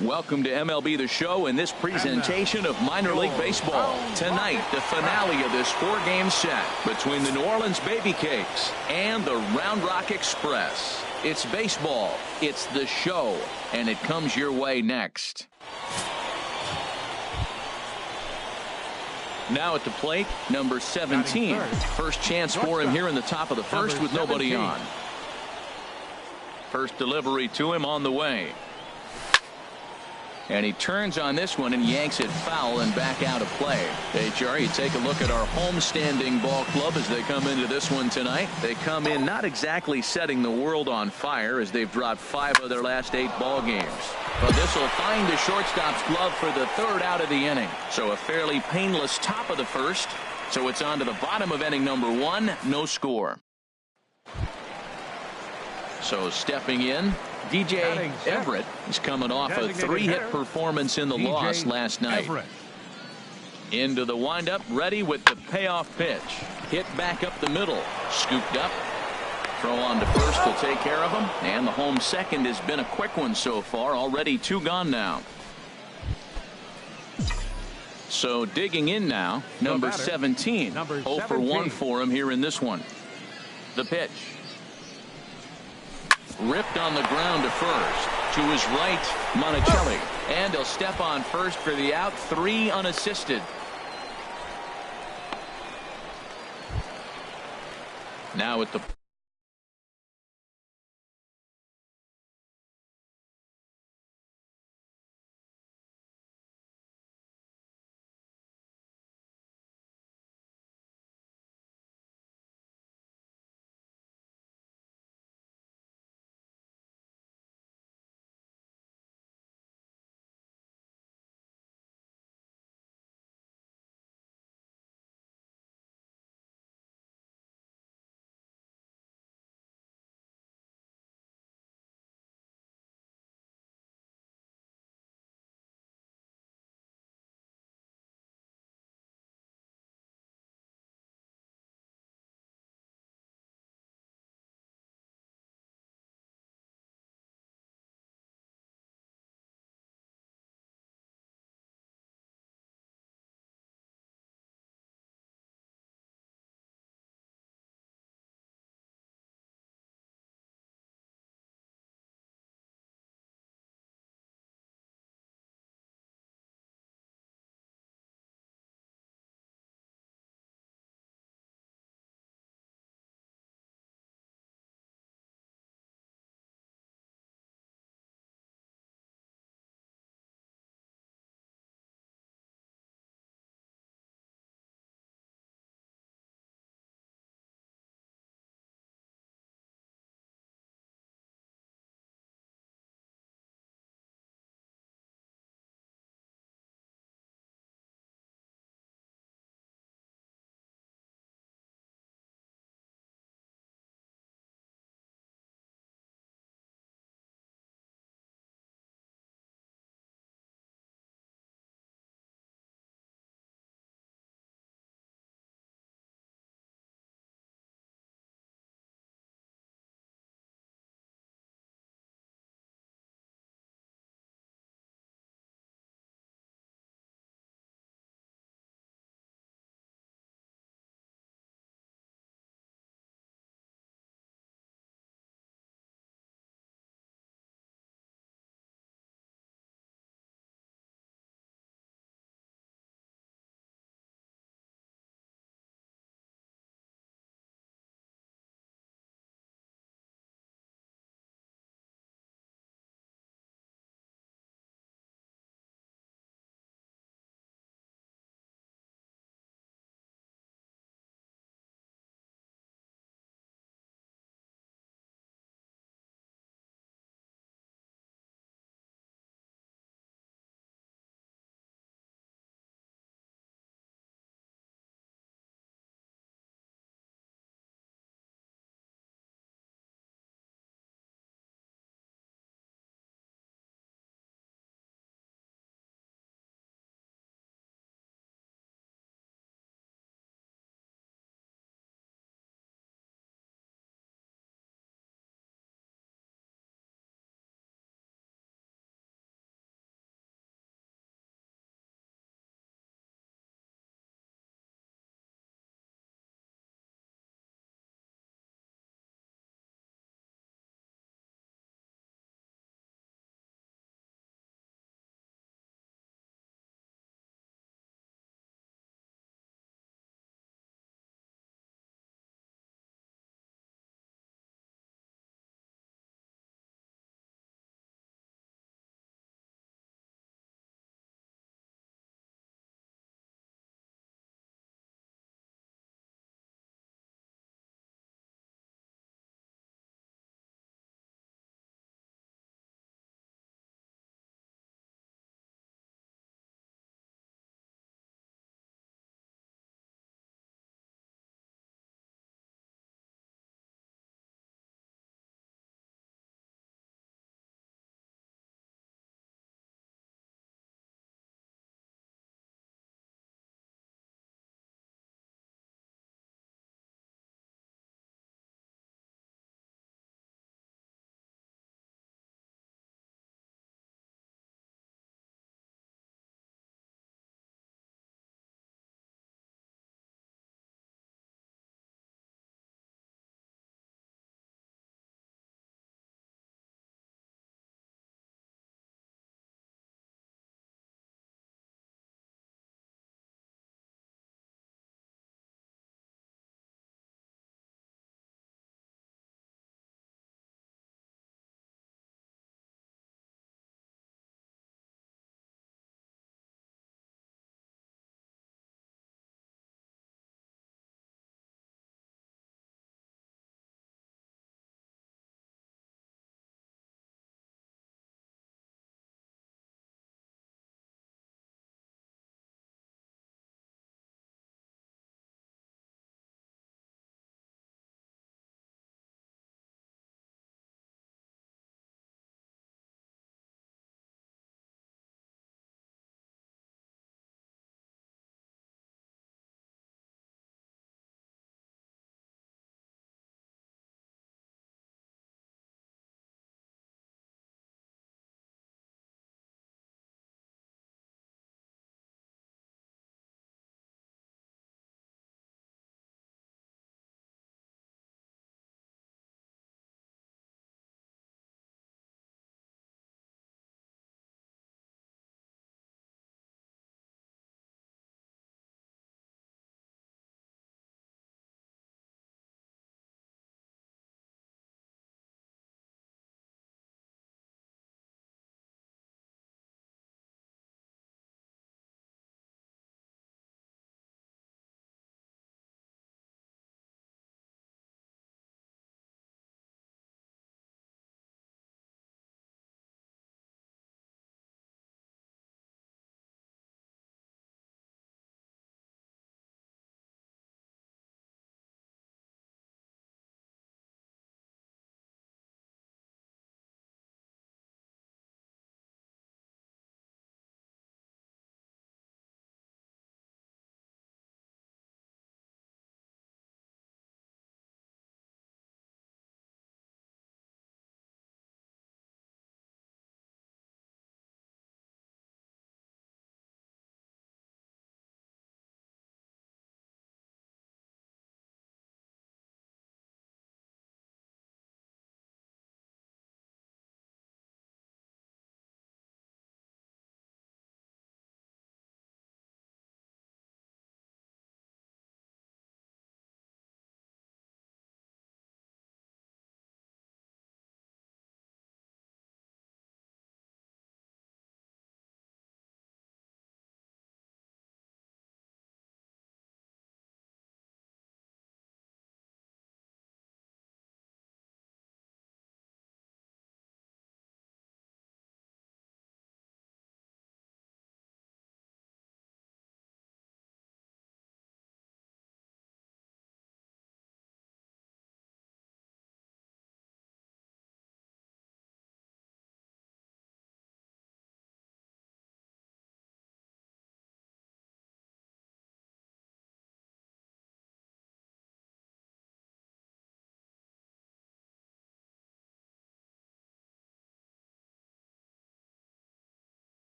Welcome to MLB The Show and this presentation of minor league baseball. Tonight, the finale of this 4-game set between the New Orleans Baby Cakes and the Round Rock Express. It's baseball, it's the show, and it comes your way next. Now at the plate, number 17. First chance for him here in the top of the first with nobody on. First delivery to him on the way. And he turns on this one and yanks it foul and back out of play. Hey, Jerry, you take a look at our homestanding ball club as they come into this one tonight. They come in not exactly setting the world on fire as they've dropped 5 of their last 8 ball games. But this will find the shortstop's glove for the 3rd out of the inning. So a fairly painless top of the first. So it's on to the bottom of inning number 1. No score. So stepping in, DJ Everett is coming off a 3-hit performance in the loss last night. Into the windup, ready with the payoff pitch. Hit back up the middle, scooped up. Throw on to first will take care of him. And the home second has been a quick one so far. Already 2 gone now. So digging in now, number 17. 0 for 1 for him here in this one. The pitch. Ripped on the ground to first. To his right, Monticelli. And he'll step on first for the out. 3 unassisted. Now at the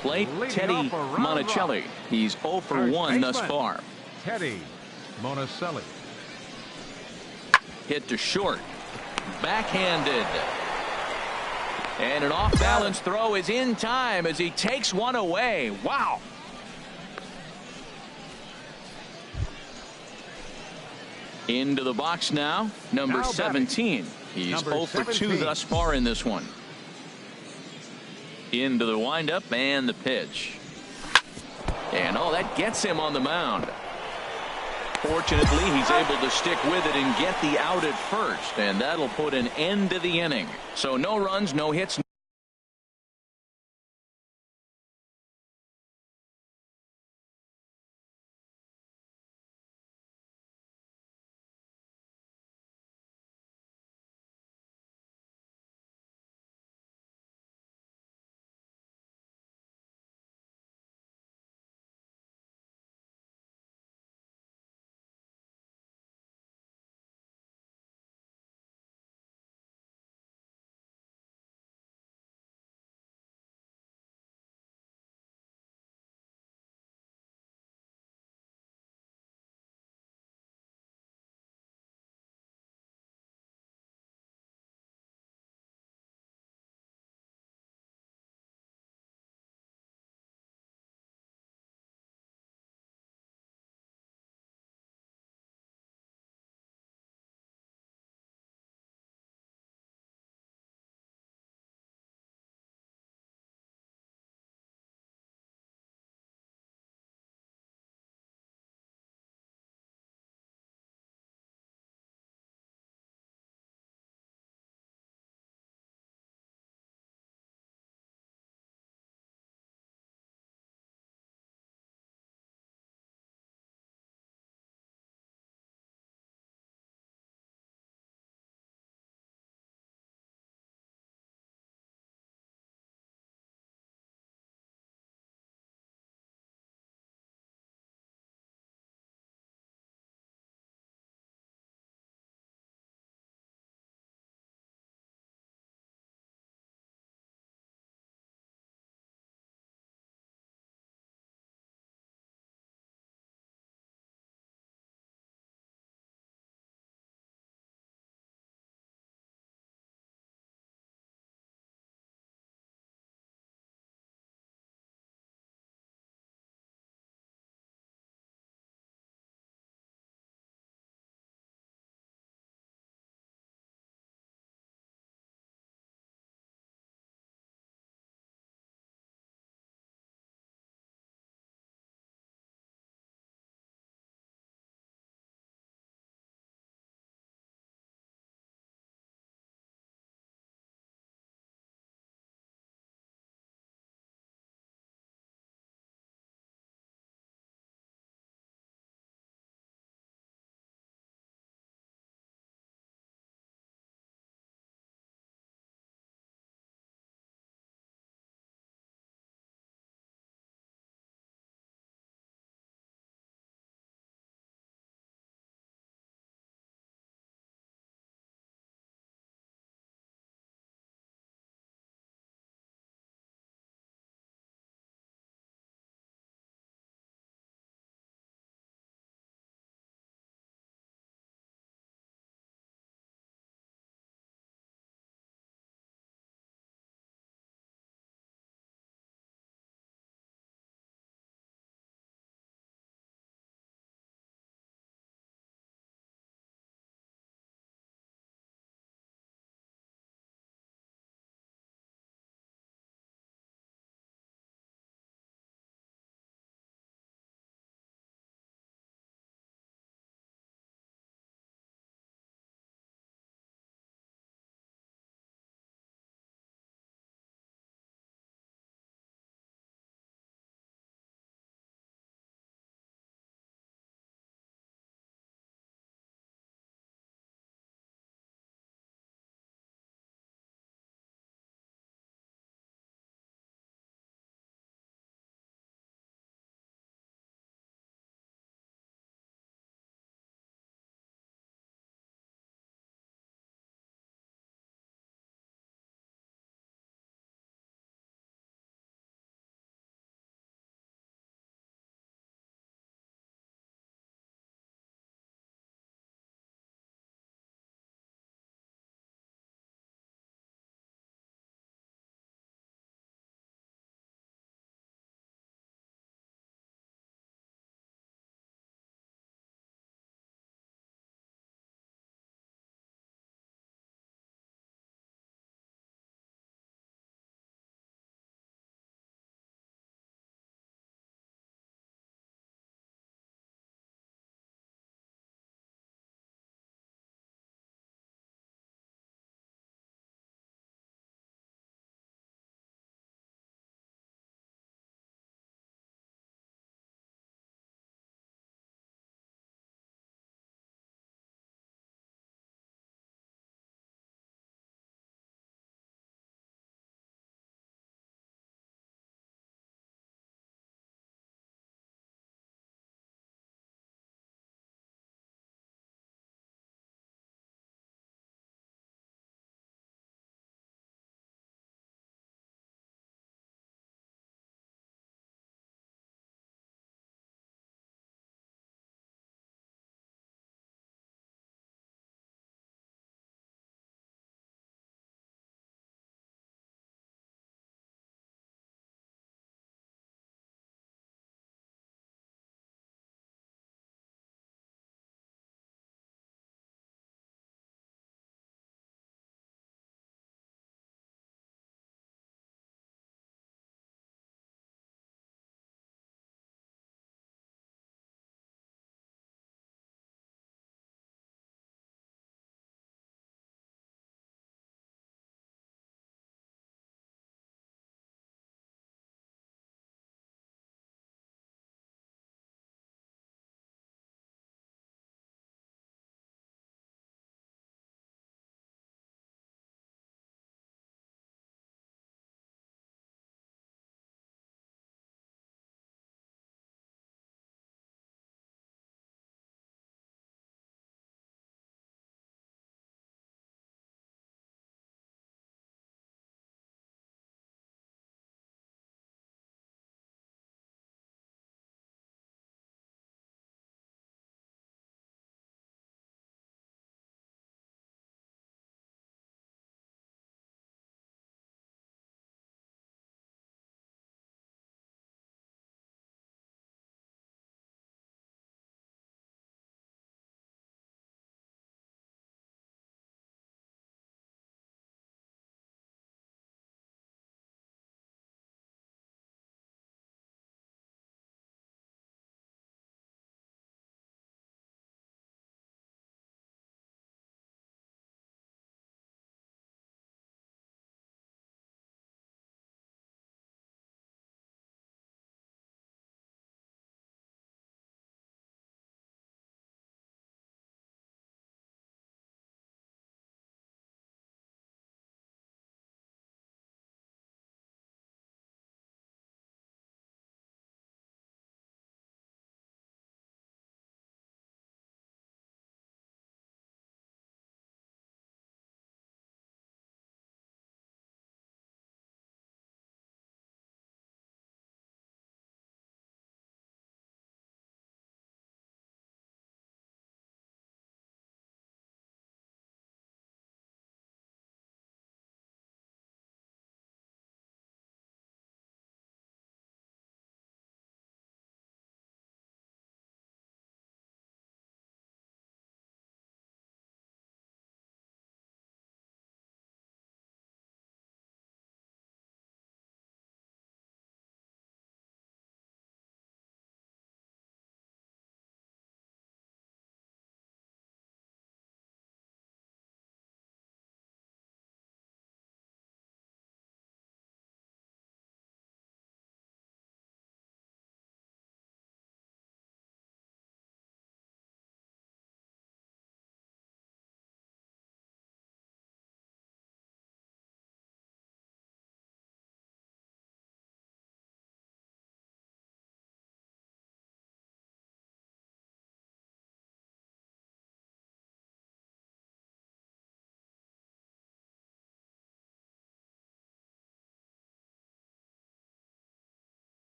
Plate, Leading Teddy off a round Monticelli. He's 0 for First 1 thus baseman, far. Teddy Monticelli. Hit to short. Backhanded. And an off-balance throw is in time as he takes one away. Wow. Into the box now, number 17. He's Number 0 for 2 17. thus far in this one. Into the windup and the pitch. And that gets him on the mound. Fortunately, he's able to stick with it and get the out at first, and that'll put an end to the inning. So no runs, no hits.